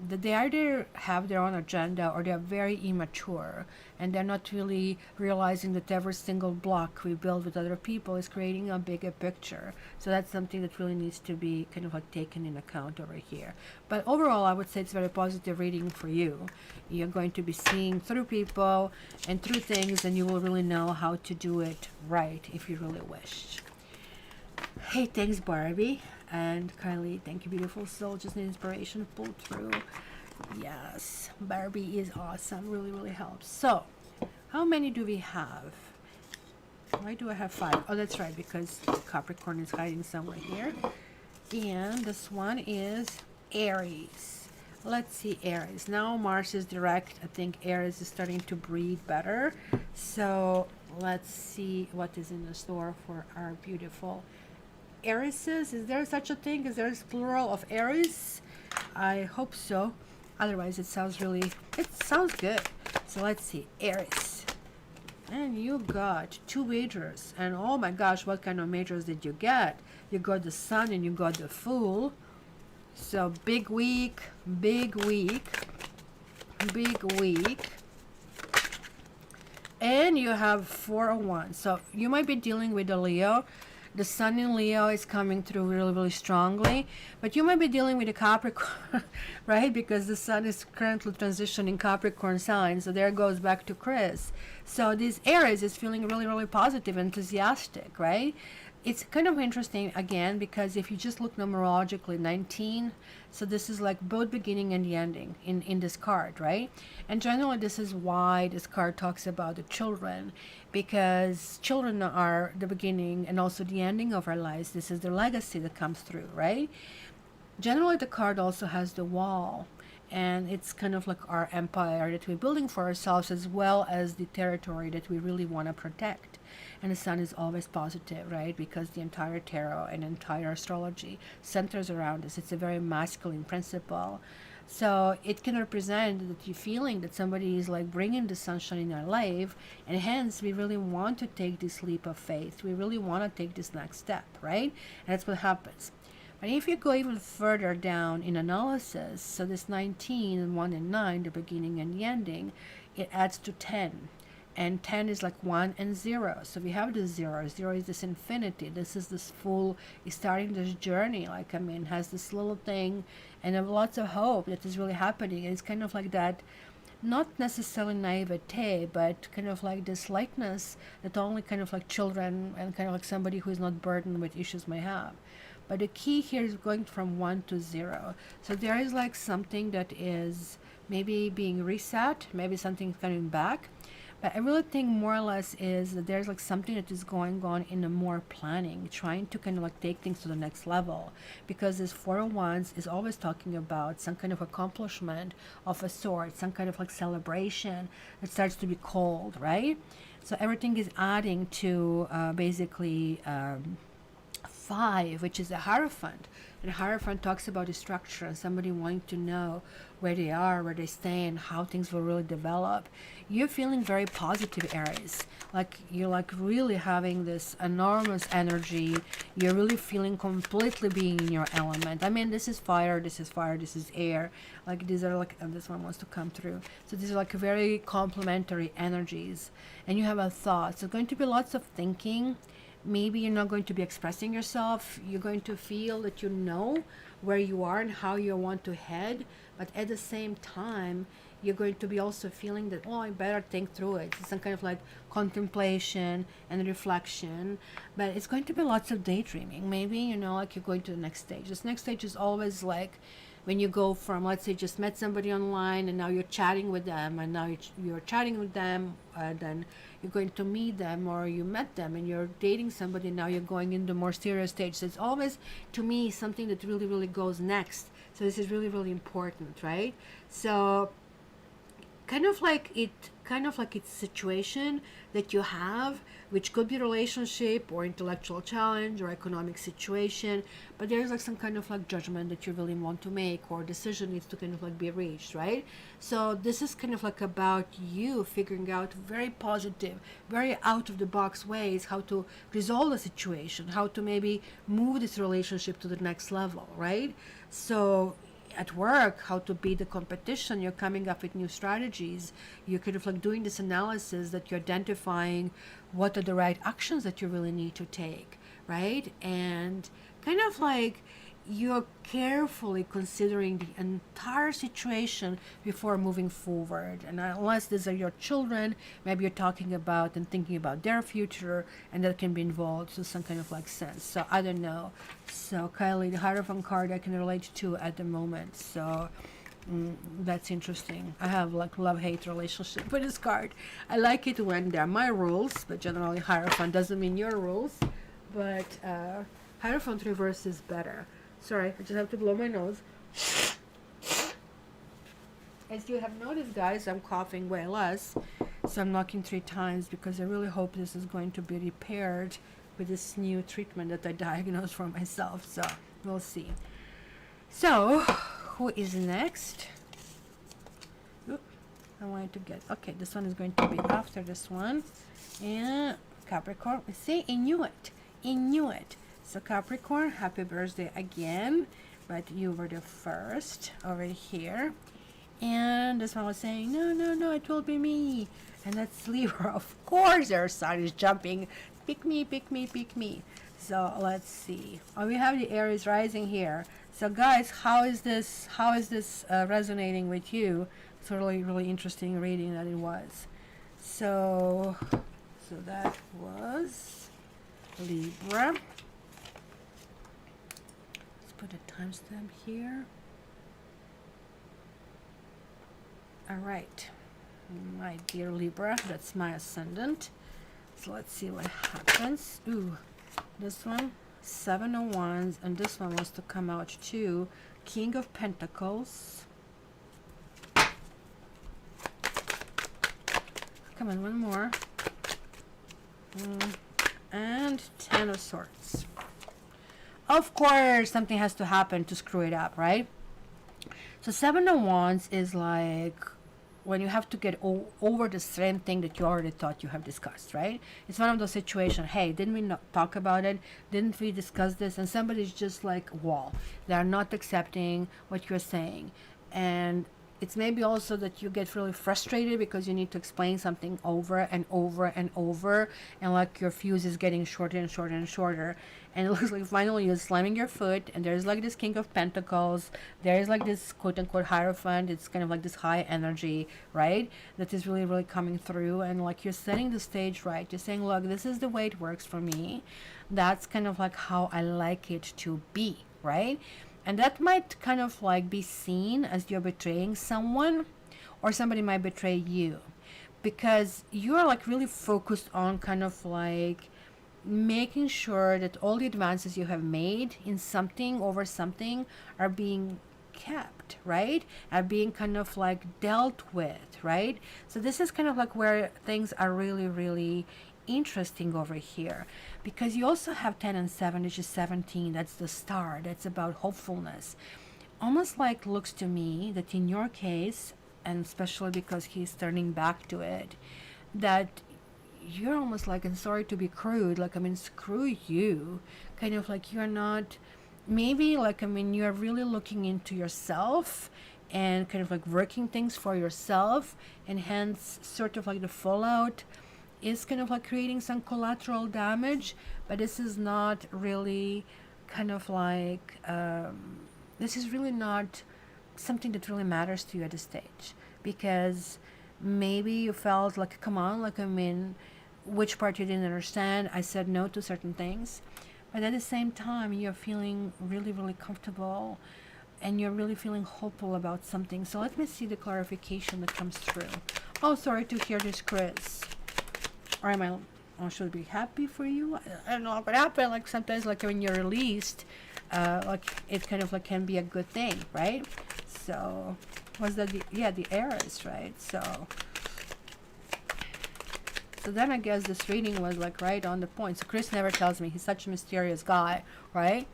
that they either have their own agenda or they're very immature, and they're not really realizing that every single block we build with other people is creating a bigger picture. So that's something that really needs to be kind of like taken in account over here. But overall, I would say it's very positive reading for you. You're going to be seeing through people and through things, and you will really know how to do it right if you really wish. Hey, thanks Barbie and Kylie. Thank you, beautiful soul. Just an inspiration pull through. Yes, Barbie is awesome. Really, really helps. So, how many do we have? Why do I have 5? Oh, that's right, because Capricorn is hiding somewhere here. And this one is Aries. Let's see, Aries. Now Mars is direct. I think Aries is starting to breathe better. So let's see what is in the store for our beautiful Arises. Is there such a thing? Is there a plural of Aries? I hope so. Otherwise, it sounds good. So let's see, Aries. And you got 2 majors. And oh my gosh, what kind of majors did you get? You got the Sun and you got the Fool. So big week, big week, big week. And you have 4 of Wands. So you might be dealing with a Leo. The Sun in Leo is coming through really, really strongly. But you might be dealing with a Capricorn, right? Because the Sun is currently transitioning Capricorn sign. So there goes back to Chris. So this Aries is feeling really, really positive, enthusiastic, right? It's kind of interesting, again, because if you just look numerologically, 19, so this is like both beginning and the ending in this card, right? And generally, this is why this card talks about the children, because children are the beginning and also the ending of our lives. This is the legacy that comes through, right? Generally, the card also has the Wall, and it's kind of like our empire that we're building for ourselves, as well as the territory that we really want to protect. And the Sun is always positive, right? Because the entire tarot and entire astrology centers around this. It's a very masculine principle. So it can represent that you're feeling that somebody is like bringing the sunshine in our life, and hence we really want to take this leap of faith. We really want to take this next step, right? And that's what happens. But if you go even further down in analysis, so this 19 and 1 and 9, the beginning and the ending, it adds to 10. And 10 is like 1 and 0. So we have the 0. 0 is this infinity. This is this full, is starting this journey. Like, I mean, has this little thing and lots of hope that is really happening. And it's kind of like that, not necessarily naivete, but kind of like this lightness that only kind of like children and kind of like somebody who is not burdened with issues may have. But the key here is going from 1 to 0. So there is like something that is maybe being reset, maybe something coming back. But I really think more or less is that there's like something that is going on in a more planning, trying to kind of like take things to the next level. Because this Four of Wands is always talking about some kind of accomplishment of a sort, some kind of like celebration that starts to be cold, right? So everything is adding to basically five, which is a Hierophant. And Hierophant talks about the structure and somebody wanting to know where they are, where they stand, how things will really develop. You're feeling very positive, Aries. Like you're like really having this enormous energy. You're really feeling completely being in your element. I mean, this is fire, this is fire, this is air. Like these are like, and this one wants to come through. So these are like very complementary energies. And you have a thought. So going to be lots of thinking. Maybe you're not going to be expressing yourself. You're going to feel that you know where you are and how you want to head. But at the same time, you're going to be also feeling that, oh, I better think through it. It's some kind of like contemplation and reflection. But it's going to be lots of daydreaming. Maybe, you know, like you're going to the next stage. This next stage is always like when you go from, let's say, just met somebody online and now you're chatting with them, and now you're chatting with them, then you're going to meet them, or you met them and you're dating somebody, now you're going into more serious stage. So it's always, to me, something that really, really goes next. So this is really, really important, right? So kind of like it's situation that you have, which could be relationship or intellectual challenge or economic situation, but there's like some kind of like judgment that you really want to make, or decision needs to kind of like be reached, right? So this is kind of like about you figuring out very positive, very out of the box ways how to resolve the situation, how to maybe move this relationship to the next level, right? So at work, how to beat the competition, you're coming up with new strategies. You're kind of like doing this analysis that you're identifying what are the right actions that you really need to take, right? And kind of like you're carefully considering the entire situation before moving forward. And unless these are your children, maybe you're talking about and thinking about their future, and that can be involved to some kind of like sense. So I don't know. So Kylie, the Hierophant card I can relate to at the moment. So that's interesting. I have like love-hate relationship with this card. I like it when they're my rules, but generally Hierophant doesn't mean your rules. But Hierophant reverse is better. Sorry, I just have to blow my nose. As you have noticed, guys, I'm coughing way less. So I'm knocking 3 times because I really hope this is going to be repaired with this new treatment that I diagnosed for myself. So we'll see. So who is next? Oop, I wanted to get, okay, this one is going to be after this one. And Capricorn, see, I knew it. So Capricorn, happy birthday again, but you were the first over here. And this one was saying, no, it will be me. And that's Libra. Of course, their sun is jumping. Pick me. So let's see. Oh, we have the Aries rising here. So guys, how is this resonating with you? It's a really, really interesting reading that it was. So that was Libra. Put a timestamp here. All right, my dear Libra, that's my ascendant. So let's see what happens. Ooh, this one, 7 of Wands, and this one wants to come out too. King of Pentacles. Come on, one more. And 10 of Swords. Of course, something has to happen to screw it up, right? So 7 of Wands is like when you have to get over the same thing that you already thought you have discussed, right? It's one of those situations, hey, didn't we not talk about it? Didn't we discuss this? And somebody's just like, wall. They are not accepting what you're saying. And it's maybe also that you get really frustrated because you need to explain something over and over and over, and like your fuse is getting shorter and shorter and shorter, and it looks like finally you're slamming your foot, and there's like this King of Pentacles, there's like this quote-unquote Hierophant. It's kind of like this high energy, right, that is really, really coming through, and like you're setting the stage right. You're saying, look, this is the way it works for me. That's kind of like how I like it to be, right? And that might kind of like be seen as you're betraying someone, or somebody might betray you. because you're like really focused on kind of like making sure that all the advances you have made in something over something are being kept, right? Are being kind of like dealt with, right? So this is kind of like where things are really, really interesting over here, because you also have 10 and 7, which is 17. That's the star. That's about hopefulness. Almost like looks to me that in your case, and especially because he's turning back to it, that you're almost like, and sorry to be crude, like, I mean, screw you. Kind of like you're not, maybe like, I mean, you're really looking into yourself and kind of like working things for yourself, and hence sort of like the fallout is kind of like creating some collateral damage. But this is not really kind of like, this is really not something that really matters to you at this stage, because maybe you felt like, come on, like, I mean, which part you didn't understand. I said no to certain things, but at the same time, you're feeling really, really comfortable, and you're really feeling hopeful about something. So let me see the clarification that comes through. Oh, sorry to hear this, Chris. Or am I should be happy for you? I don't know what happened. Like sometimes, like when you're released, like it kind of like can be a good thing, right? So was that the Aries, right? So then I guess this reading was like right on the point. So Chris never tells me. He's such a mysterious guy, right?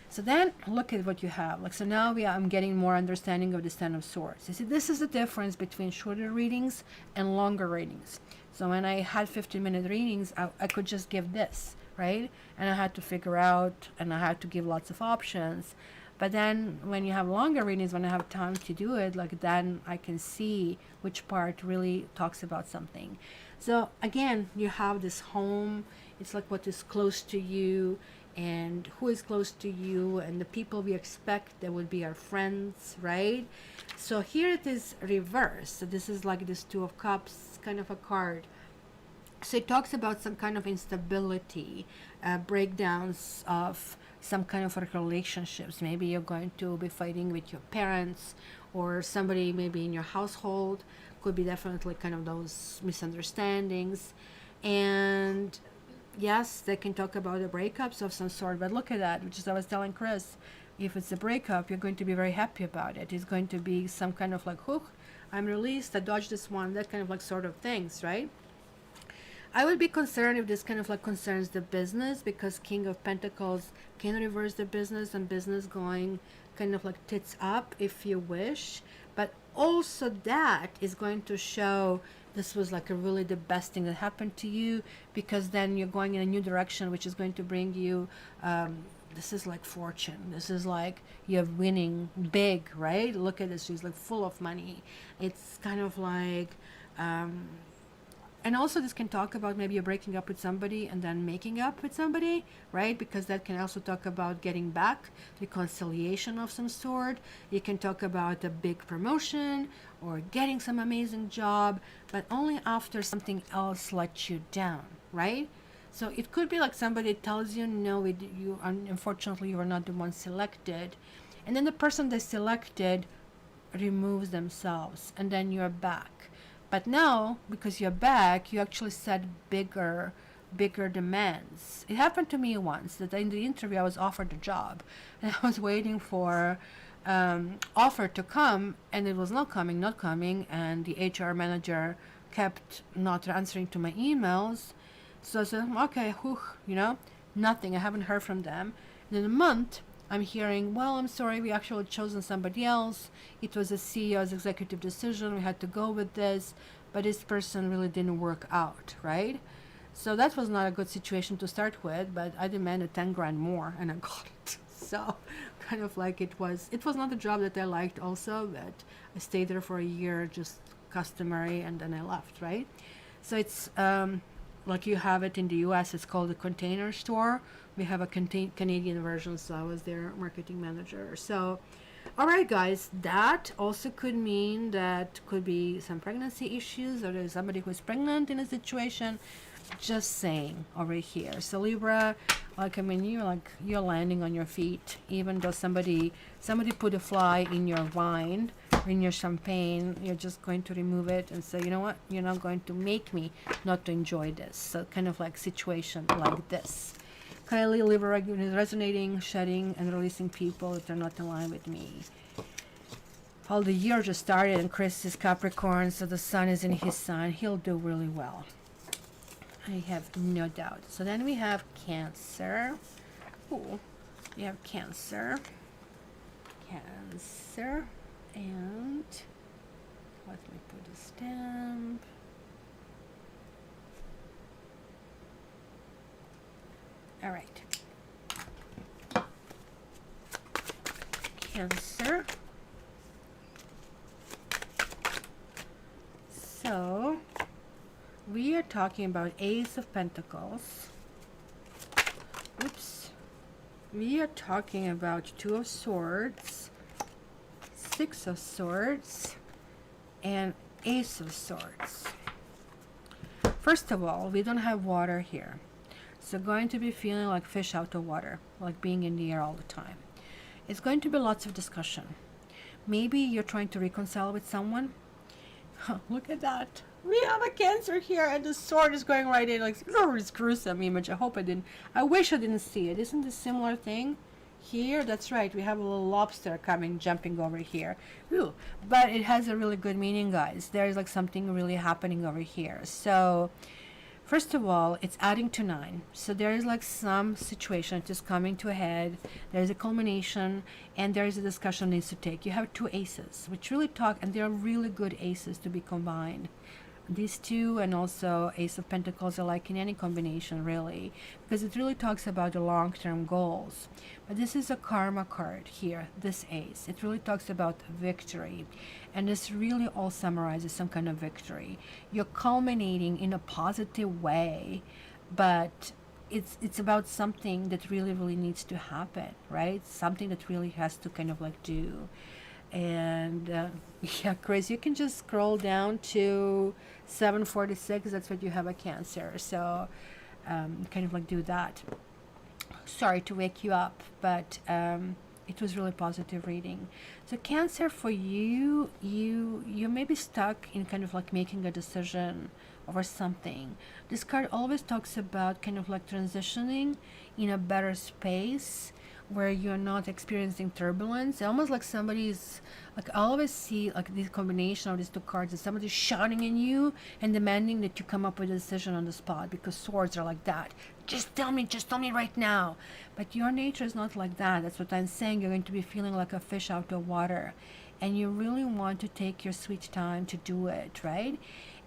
So then look at what you have. Like, so now I'm getting more understanding of the Ten of Swords. You see, this is the difference between shorter readings and longer readings. So when I had 15-minute readings, I could just give this, right? And I had to figure out, and I had to give lots of options. But then when you have longer readings, when I have time to do it, like then I can see which part really talks about something. So again, you have this home. It's like what is close to you, and who is close to you, and the people we expect that would be our friends, right? So here it is reversed. So this is like this Two of Cups kind of a card. So it talks about some kind of instability, breakdowns of some kind of like relationships. Maybe you're going to be fighting with your parents, or somebody maybe in your household. Could be definitely kind of those misunderstandings. And yes, they can talk about the breakups of some sort, but look at that, which is I was telling Chris, if it's a breakup, you're going to be very happy about it. It's going to be some kind of like, whew, I'm released, I dodged this one, that kind of like sort of things, right? I would be concerned if this kind of like concerns the business, because King of Pentacles can reverse the business, and business going kind of like tits up if you wish. But also that is going to show this was like a really the best thing that happened to you, because then you're going in a new direction, which is going to bring you, this is like fortune. This is like you're winning big, right? Look at this. She's like full of money. It's kind of like, and also this can talk about maybe you're breaking up with somebody and then making up with somebody, right? Because that can also talk about getting back, reconciliation of some sort. You can talk about a big promotion or getting some amazing job, but only after something else lets you down, right? So it could be like somebody tells you, no, you unfortunately you are not the one selected. And then the person they selected removes themselves, and then you're back. But now, because you're back, you actually set bigger demands. It happened to me once that in the interview I was offered a job, and I was waiting for offer to come, and it was not coming, and the HR manager kept not answering to my emails. So I said, okay, whew, nothing. I haven't heard from them. And in a month, I'm hearing, well, I'm sorry, we actually chosen somebody else. It was a CEO's executive decision. We had to go with this, but this person really didn't work out, right? So that was not a good situation to start with, but I demanded 10 grand more, and I got it. So kind of like it was not a job that I liked also, but I stayed there for a year, just customary, and then I left, right? So it's like you have it in the US, it's called a Container Store. We have a Canadian version, so I was their marketing manager. So, all right, guys, that also could mean that could be some pregnancy issues, or there's somebody who's pregnant in a situation. Just saying over here. So Libra, like, I mean, you're landing on your feet, even though somebody put a fly in your wine, in your champagne, you're just going to remove it and say, you know what, you're not going to make me not to enjoy this. So kind of like situation like this. Kylie, Libra is resonating, shedding, and releasing people that are not in line with me. Well, the year just started, and Chris is Capricorn, so the sun is in his sign. He'll do really well. I have no doubt. So then we have Cancer. Ooh, we have Cancer. Cancer. And let me put a stamp. All right. Cancer. So we are talking about Ace of Pentacles. Oops. We are talking about Two of Swords, Six of Swords, and Ace of Swords. First of all, we don't have water here. So going to be feeling like fish out of water, like being in the air all the time. It's going to be lots of discussion. Maybe you're trying to reconcile with someone. Look at that. We have a Cancer here, and the sword is going right in. Like, oh, it's gruesome image. I hope I didn't. I wish I didn't see it. Isn't this similar thing here? That's right. We have a little lobster coming, jumping over here. Ooh, but it has a really good meaning, guys. There's like something really happening over here. So, first of all, it's adding to 9. So there is like some situation just coming to a head. There's a culmination, and there is a discussion needs to take. You have 2 aces, which really talk, and they're really good aces to be combined. These two and also Ace of Pentacles are like in any combination, really, because it really talks about the long-term goals. But this is a karma card here, this ace. It really talks about victory, and this really all summarizes some kind of victory. You're culminating in a positive way, but it's about something that really needs to happen, right? Something that really has to kind of like do. And yeah, Chris, you can just scroll down to 746. That's what you have a Cancer. So kind of like do that. Sorry to wake you up, but it was really positive reading. So Cancer, for you may be stuck in kind of like making a decision over something. This card always talks about kind of like transitioning in a better space where you're not experiencing turbulence. Almost like somebody's, like I always see like this combination of these 2 cards, is somebody's shouting in you and demanding that you come up with a decision on the spot, because swords are like that. Just tell me right now. But your nature is not like that. That's what I'm saying. You're going to be feeling like a fish out of water, and you really want to take your sweet time to do it, right?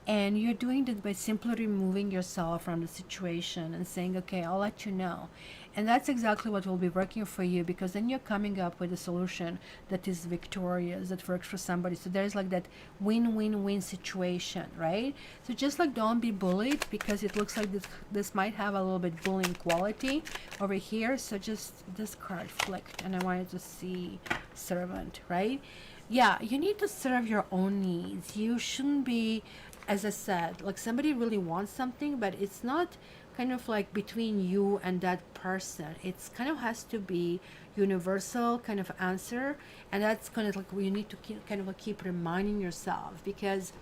And you're doing that by simply removing yourself from the situation and saying, okay, I'll let you know. And that's exactly what will be working for you, because then you're coming up with a solution that is victorious, that works for somebody. So there's like that win-win-win situation, right? So just like don't be bullied, because it looks like this might have a little bit bullying quality over here. So just this card flicked, and I wanted to see servant, right? Yeah, you need to serve your own needs. You shouldn't be, as I said, like somebody really wants something, but it's not kind of like between you and that person. It's kind of has to be universal kind of answer, and that's kind of like you need to kind of like keep reminding yourself, because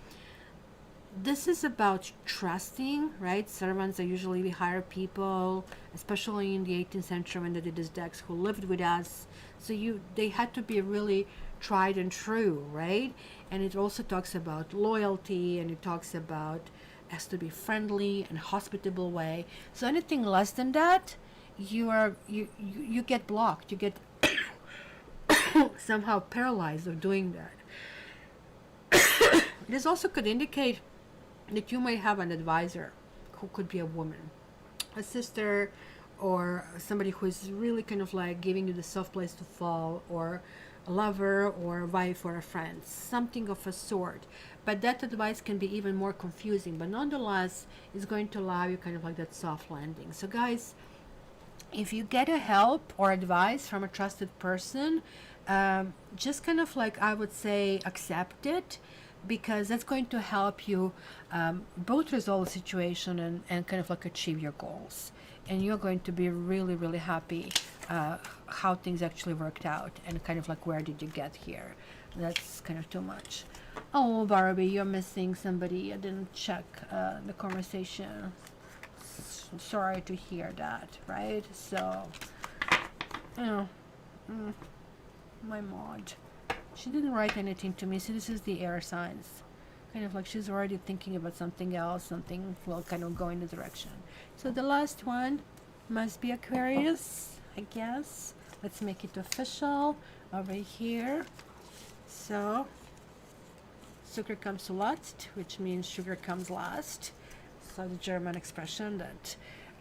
this is about trusting, right? Servants are usually the higher people, especially in the 18th century when they did this decks, who lived with us. So they had to be really tried and true, right? And it also talks about loyalty, and it talks about has to be friendly and hospitable way. So anything less than that, you get blocked. You get somehow paralyzed of doing that. This also could indicate that you might have an advisor who could be a woman, a sister, or somebody who is really kind of like giving you the soft place to fall, or a lover or a wife or a friend, something of a sort. But that advice can be even more confusing, but nonetheless is going to allow you kind of like that soft landing. So guys, if you get a help or advice from a trusted person, just kind of like, I would say, accept it, because that's going to help you both resolve the situation and kind of like achieve your goals. And you're going to be really happy how things actually worked out, and kind of like where did you get here. That's kind of too much. Oh, Barbie, you're missing somebody. I didn't check the conversation. Sorry to hear that, right? So, you know, my mod. She didn't write anything to me, so this is the air signs. Kind of like she's already thinking about something else, something will kind of go in the direction. So the last one must be Aquarius, I guess. Let's make it official over here. So, sugar comes last, which means sugar comes last. So the German expression that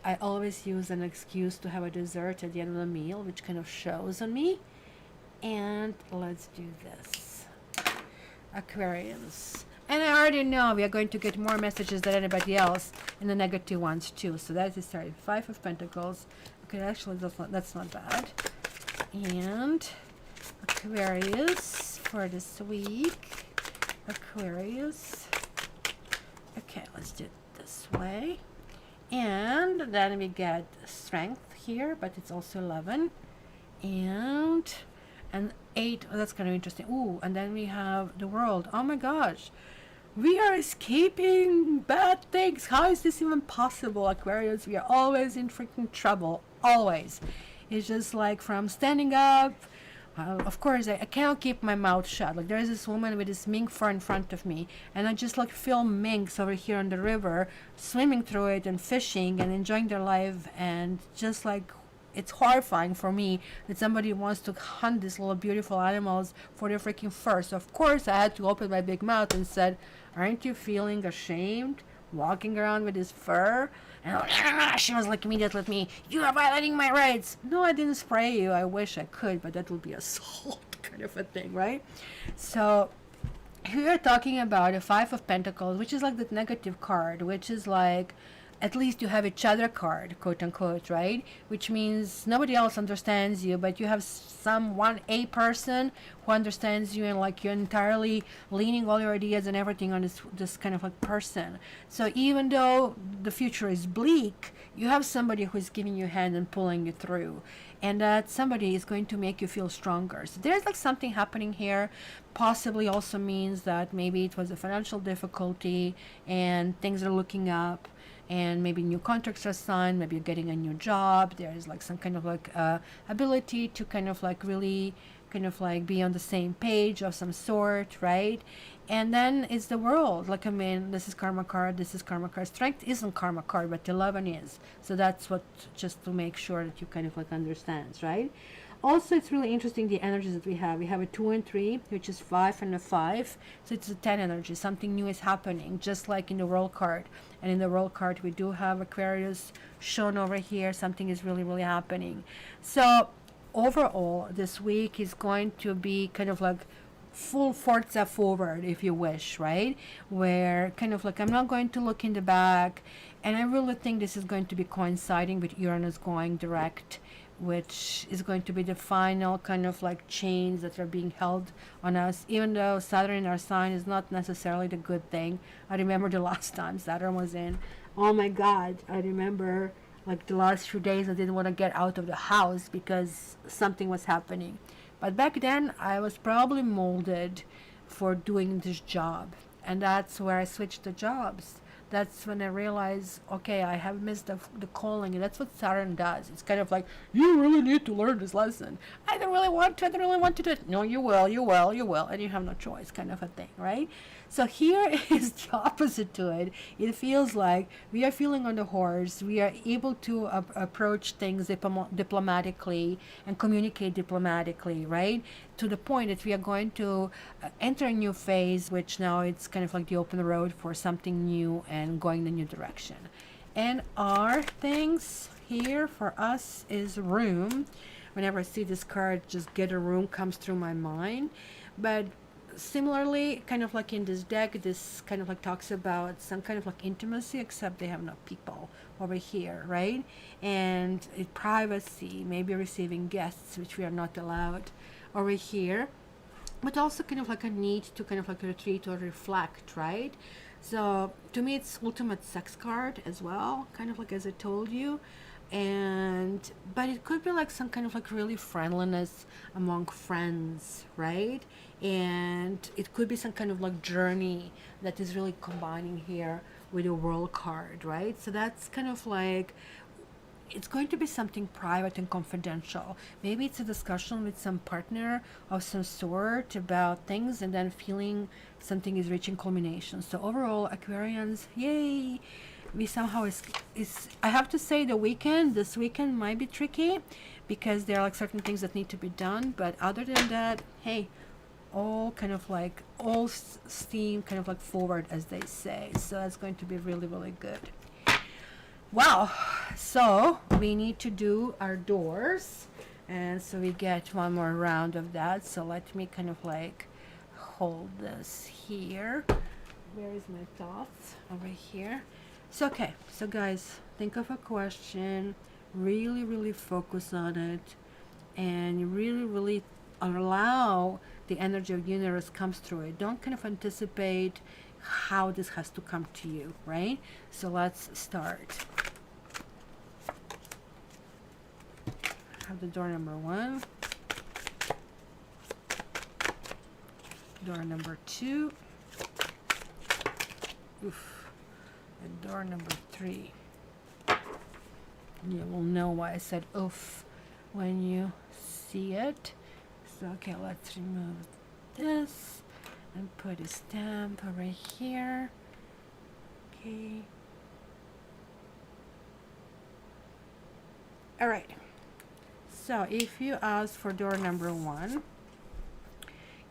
I always use an excuse to have a dessert at the end of the meal, which kind of shows on me. And let's do this. Aquarians. And I already know we are going to get more messages than anybody else, and the negative ones too. So that is sorry, 5 of Pentacles. Okay, actually that's not bad. And Aquarius for this week. Aquarius. Okay, let's do it this way. And then we get strength here, but it's also 11. And 8. Oh, that's kind of interesting. Ooh, and then we have the world. Oh my gosh. We are escaping bad things. How is this even possible, Aquarius? We are always in freaking trouble. Always. It's just like from standing up. Of course, I cannot keep my mouth shut. Like, there's this woman with this mink fur in front of me, and I just like feel minks over here on the river, swimming through it and fishing and enjoying their life, and just like it's horrifying for me that somebody wants to hunt these little beautiful animals for their freaking fur. So of course I had to open my big mouth and said, aren't you feeling ashamed walking around with this fur? And she was like immediately at me, you are violating my rights. No, I didn't spray you. I wish I could, but that would be assault kind of a thing, right? So here we're talking about a 5 of Pentacles, which is like the negative card, which is like at least you have each other card, quote unquote, right? Which means nobody else understands you, but you have a person who understands you, and like you're entirely leaning all your ideas and everything on this kind of like person. So even though the future is bleak, you have somebody who's giving you a hand and pulling you through, and that somebody is going to make you feel stronger. So there's like something happening here. Possibly also means that maybe it was a financial difficulty and things are looking up, and maybe new contracts are signed, maybe you're getting a new job. There is like some kind of like ability to kind of like really kind of like be on the same page of some sort, right? And then it's the world. Like, I mean, this is karma card, this is karma card. Strength isn't karma card, but 11 is. So that's what, just to make sure that you kind of like understands, right? Also, it's really interesting the energies that we have. We have a 2 and 3, which is 5 and a 5. So it's a 10 energy. Something new is happening, just like in the world card. And in the world card, we do have Aquarius shown over here. Something is really, really happening. So overall, this week is going to be kind of like full forza forward, if you wish, right? Where kind of like I'm not going to look in the back. And I really think this is going to be coinciding with Uranus going direct, which is going to be the final kind of like chains that are being held on us, even though Saturn in our sign is not necessarily the good thing. I remember the last time Saturn was in, oh my god, I remember like the last few days I didn't want to get out of the house because something was happening. But back then I was probably molded for doing this job, and that's where I switched the jobs. That's when I realized, okay, I have missed the calling, and that's what Saturn does. It's kind of like, you really need to learn this lesson. I don't really want to do it. No, you will, and you have no choice, kind of a thing, right? So here is the opposite to it. It feels like we are feeling on the horse. We are able to approach things diplomatically and communicate diplomatically, right? To the point that we are going to enter a new phase, which now it's kind of like the open road for something new and going in a new direction. And our things here for us is room. Whenever I see this card, just get a room comes through my mind. But similarly, kind of like in this deck, this kind of like talks about some kind of like intimacy, except they have no people over here, right? And privacy, maybe receiving guests, which we are not allowed over here, but also kind of like a need to kind of like retreat or reflect, right? So to me, it's ultimate sex card as well, kind of like as I told you. But it could be like some kind of like really friendliness among friends, right? And it could be some kind of like journey that is really combining here with a world card, right? So that's kind of like, it's going to be something private and confidential. Maybe it's a discussion with some partner of some sort about things, and then feeling something is reaching culmination. So overall, Aquarians, yay! We somehow is I have to say this weekend might be tricky because there are like certain things that need to be done. But other than that, hey, all kind of like all steam kind of like forward, as they say. So that's going to be really, really good. Wow, so we need to do our doors, and so we get one more round of that. So let me kind of like hold this here. Where is my thoughts? Over here. So okay, so guys, think of a question, really, really focus on it, and really, really allow the energy of the universe comes through it. Don't kind of anticipate how this has to come to you, right? So let's start. Have the door number 1, door number 2, oof, and door number 3. You will know why I said oof when you see it. So okay, let's remove this and put a stamp over here. Okay. All right. So if you ask for door number 1,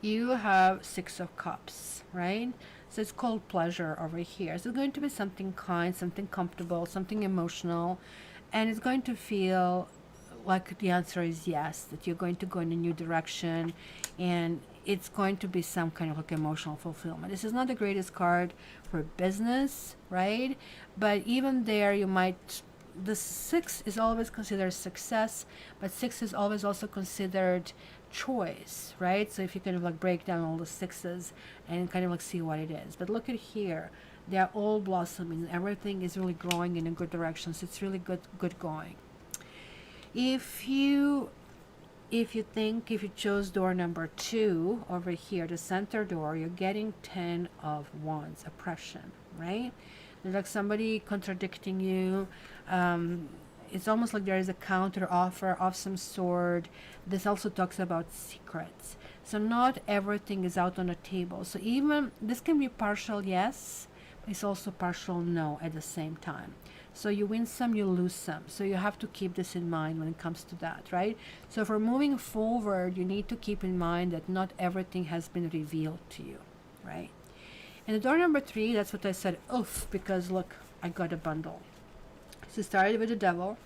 you have 6 of Cups, right? So it's called pleasure over here. So it's going to be something kind, something comfortable, something emotional, and it's going to feel like the answer is yes, that you're going to go in a new direction, and it's going to be some kind of like emotional fulfillment. This is not the greatest card for business, right? But even there, you might, the 6 is always considered success, but 6 is always also considered choice, right? So if you kind of like break down all the 6s and kind of like see what it is. But look at here, they are all blossoming. Everything is really growing in a good direction. So it's really good going. If you chose door number 2 over here, the center door, you're getting 10 of Wands, oppression, right? There's like somebody contradicting you. It's almost like there is a counter offer of some sort. This also talks about secrets. So not everything is out on the table. So even this can be partial yes, but it's also partial no at the same time. So you win some, you lose some. So you have to keep this in mind when it comes to that, right? So for moving forward, you need to keep in mind that not everything has been revealed to you, right? And the door number 3, that's what I said, oof, because look, I got a bundle. So started with the Devil,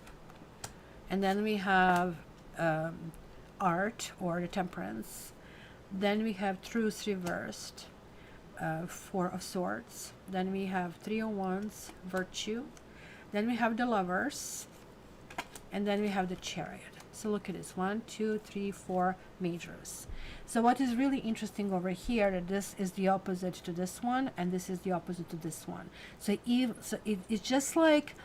and then we have Art, or the Temperance. Then we have Truth reversed, 4 of Swords. Then we have 3 of Wands, Virtue. Then we have the Lovers, and then we have the Chariot. So look at this, 1, 2, 3, 4 majors. So what is really interesting over here, that this is the opposite to this one, and this is the opposite to this one. So it's just like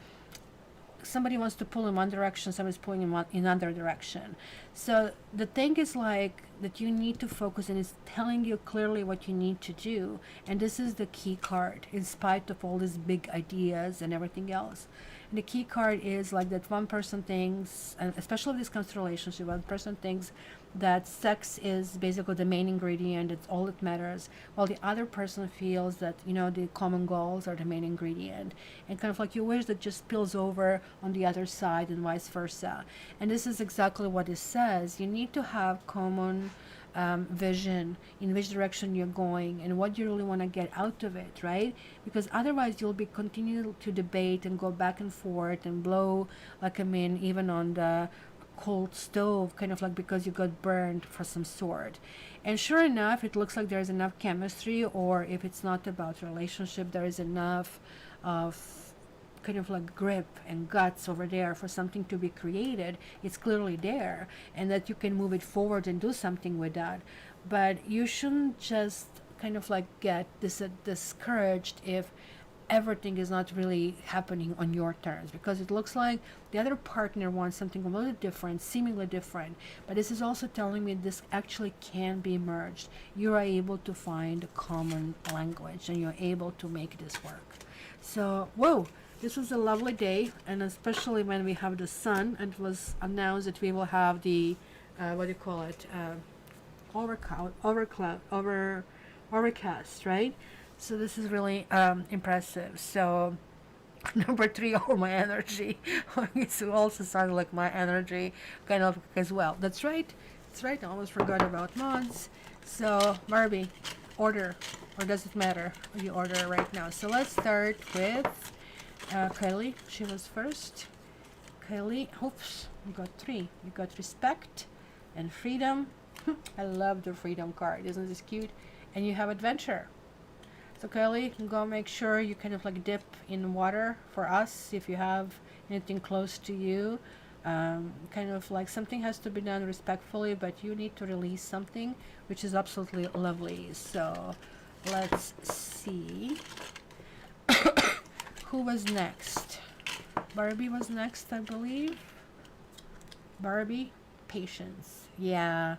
somebody wants to pull in one direction, somebody's pulling in another direction. So the thing is like that you need to focus, and it's telling you clearly what you need to do. And this is the key card, in spite of all these big ideas and everything else. And the key card is like that one person thinks, and especially if this comes to relationship, one person thinks that sex is basically the main ingredient, it's all that matters, while the other person feels that, you know, the common goals are the main ingredient, and kind of like you wish that just spills over on the other side, and vice versa. And this is exactly what it says. You need to have common vision in which direction you're going and what you really want to get out of it, right? Because otherwise you'll be continuing to debate and go back and forth and blow, like, I mean, even on the cold stove, kind of like because you got burned for some sort. And sure enough, it looks like there's enough chemistry, or if it's not about relationship, there is enough of kind of like grip and guts over there for something to be created. It's clearly there, and that you can move it forward and do something with that. But you shouldn't just kind of like get discouraged if everything is not really happening on your terms, because it looks like the other partner wants something a little different, seemingly different. But this is also telling me this actually can be merged. You are able to find a common language and you're able to make this work. So, whoa, this was a lovely day, and especially when we have the sun, and it was announced that we will have the what do you call it, overcast, right? So this is really impressive. So number 3, all my energy. It also sounded like my energy kind of as well. That's right. That's right. I almost forgot about mods. So Barbie, order, or does it matter? You order right now. So let's start with Kylie. She was first. Kylie, oops, you got 3. You got respect and freedom. I love the freedom card. Isn't this cute? And you have adventure. So Kylie, go make sure you kind of like dip in water for us if you have anything close to you. Kind of like something has to be done respectfully, but you need to release something, which is absolutely lovely. So let's see. Who was next? Barbie was next, I believe. Barbie, patience. Yeah,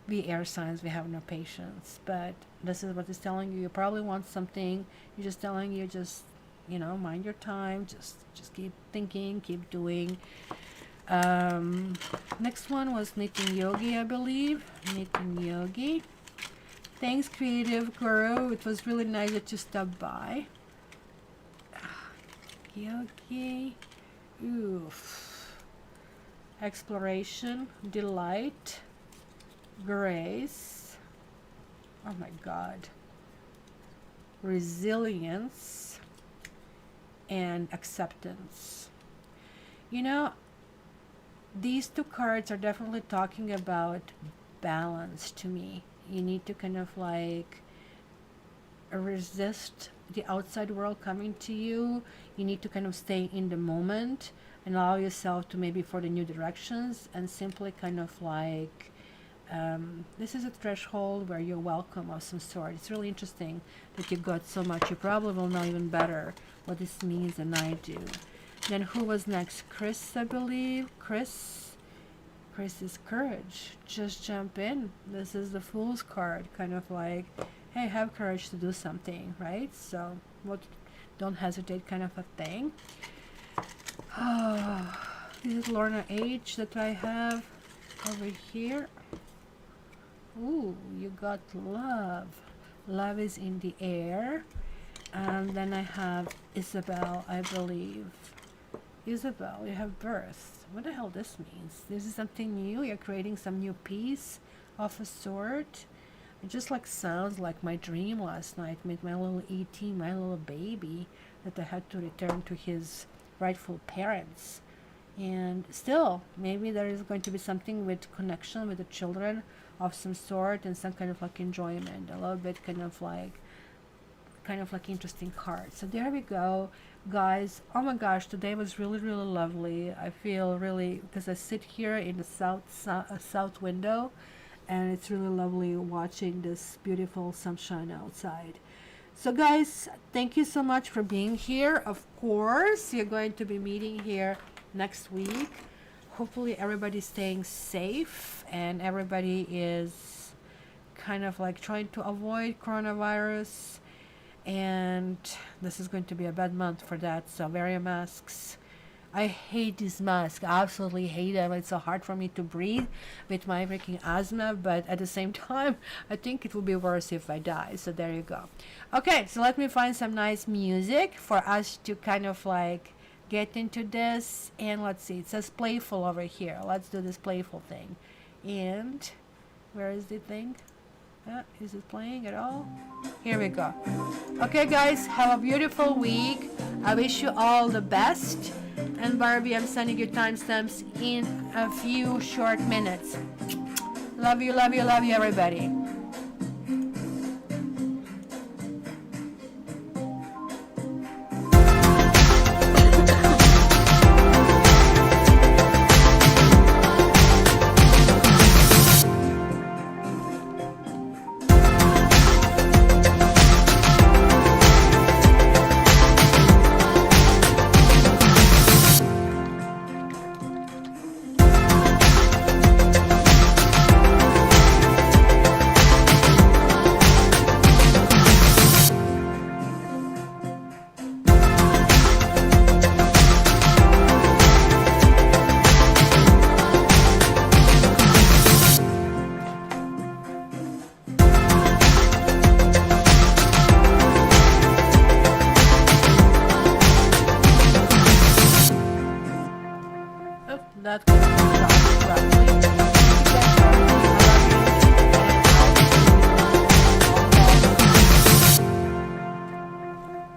we air signs, we have no patience, but this is what it's telling you. You probably want something. You're just telling you, just, you know, mind your time. Just keep thinking, keep doing. Next one was Knitting Yogi, I believe. Knitting Yogi. Thanks, Creative Guru. It was really nice that you stopped by. Yogi. Oof. Exploration, delight, grace. Oh my God. Resilience and acceptance. You know, these 2 cards are definitely talking about balance to me. You need to kind of like resist the outside world coming to you. You need to kind of stay in the moment and allow yourself to maybe for the new directions, and simply kind of like this is a threshold where you're welcome of some sort. It's really interesting that you got so much. You probably will know even better what this means than I do. Then who was next? Chris, I believe. Chris is courage. Just jump in. This is the Fool's card, kind of like, hey, have courage to do something, right? So don't hesitate, kind of a thing. This is Lorna H that I have over here. Ooh, you got love. Love is in the air. And then I have Isabel, I believe. Isabel, you have birth. What the hell this means? This is something new. You're creating some new piece of a sort. It just like sounds like my dream last night with my little E.T., my little baby, that I had to return to his rightful parents. And still, maybe there is going to be something with connection with the children of some sort, and some kind of like enjoyment, a little bit kind of like interesting card. So there we go, guys. Oh my gosh, today was really lovely. I feel really, because I sit here in the south window, and it's really lovely watching this beautiful sunshine outside. So guys, thank you so much for being here. Of course, you're going to be meeting here next week. Hopefully everybody's staying safe and everybody is kind of like trying to avoid coronavirus, and this is going to be a bad month for that. So wear your masks. I hate these masks. I absolutely hate them. It's so hard for me to breathe with my freaking asthma, but at the same time, I think it will be worse if I die. So there you go. Okay, so let me find some nice music for us to kind of like get into this. And let's see, it says playful over here. Let's do this playful thing. And where is the thing? Is it playing at all? Here we go. Okay guys, have a beautiful week. I wish you all the best. And Barbie, I'm sending you timestamps in a few short minutes. Love you, love you, love you, everybody. that kind of job, probably.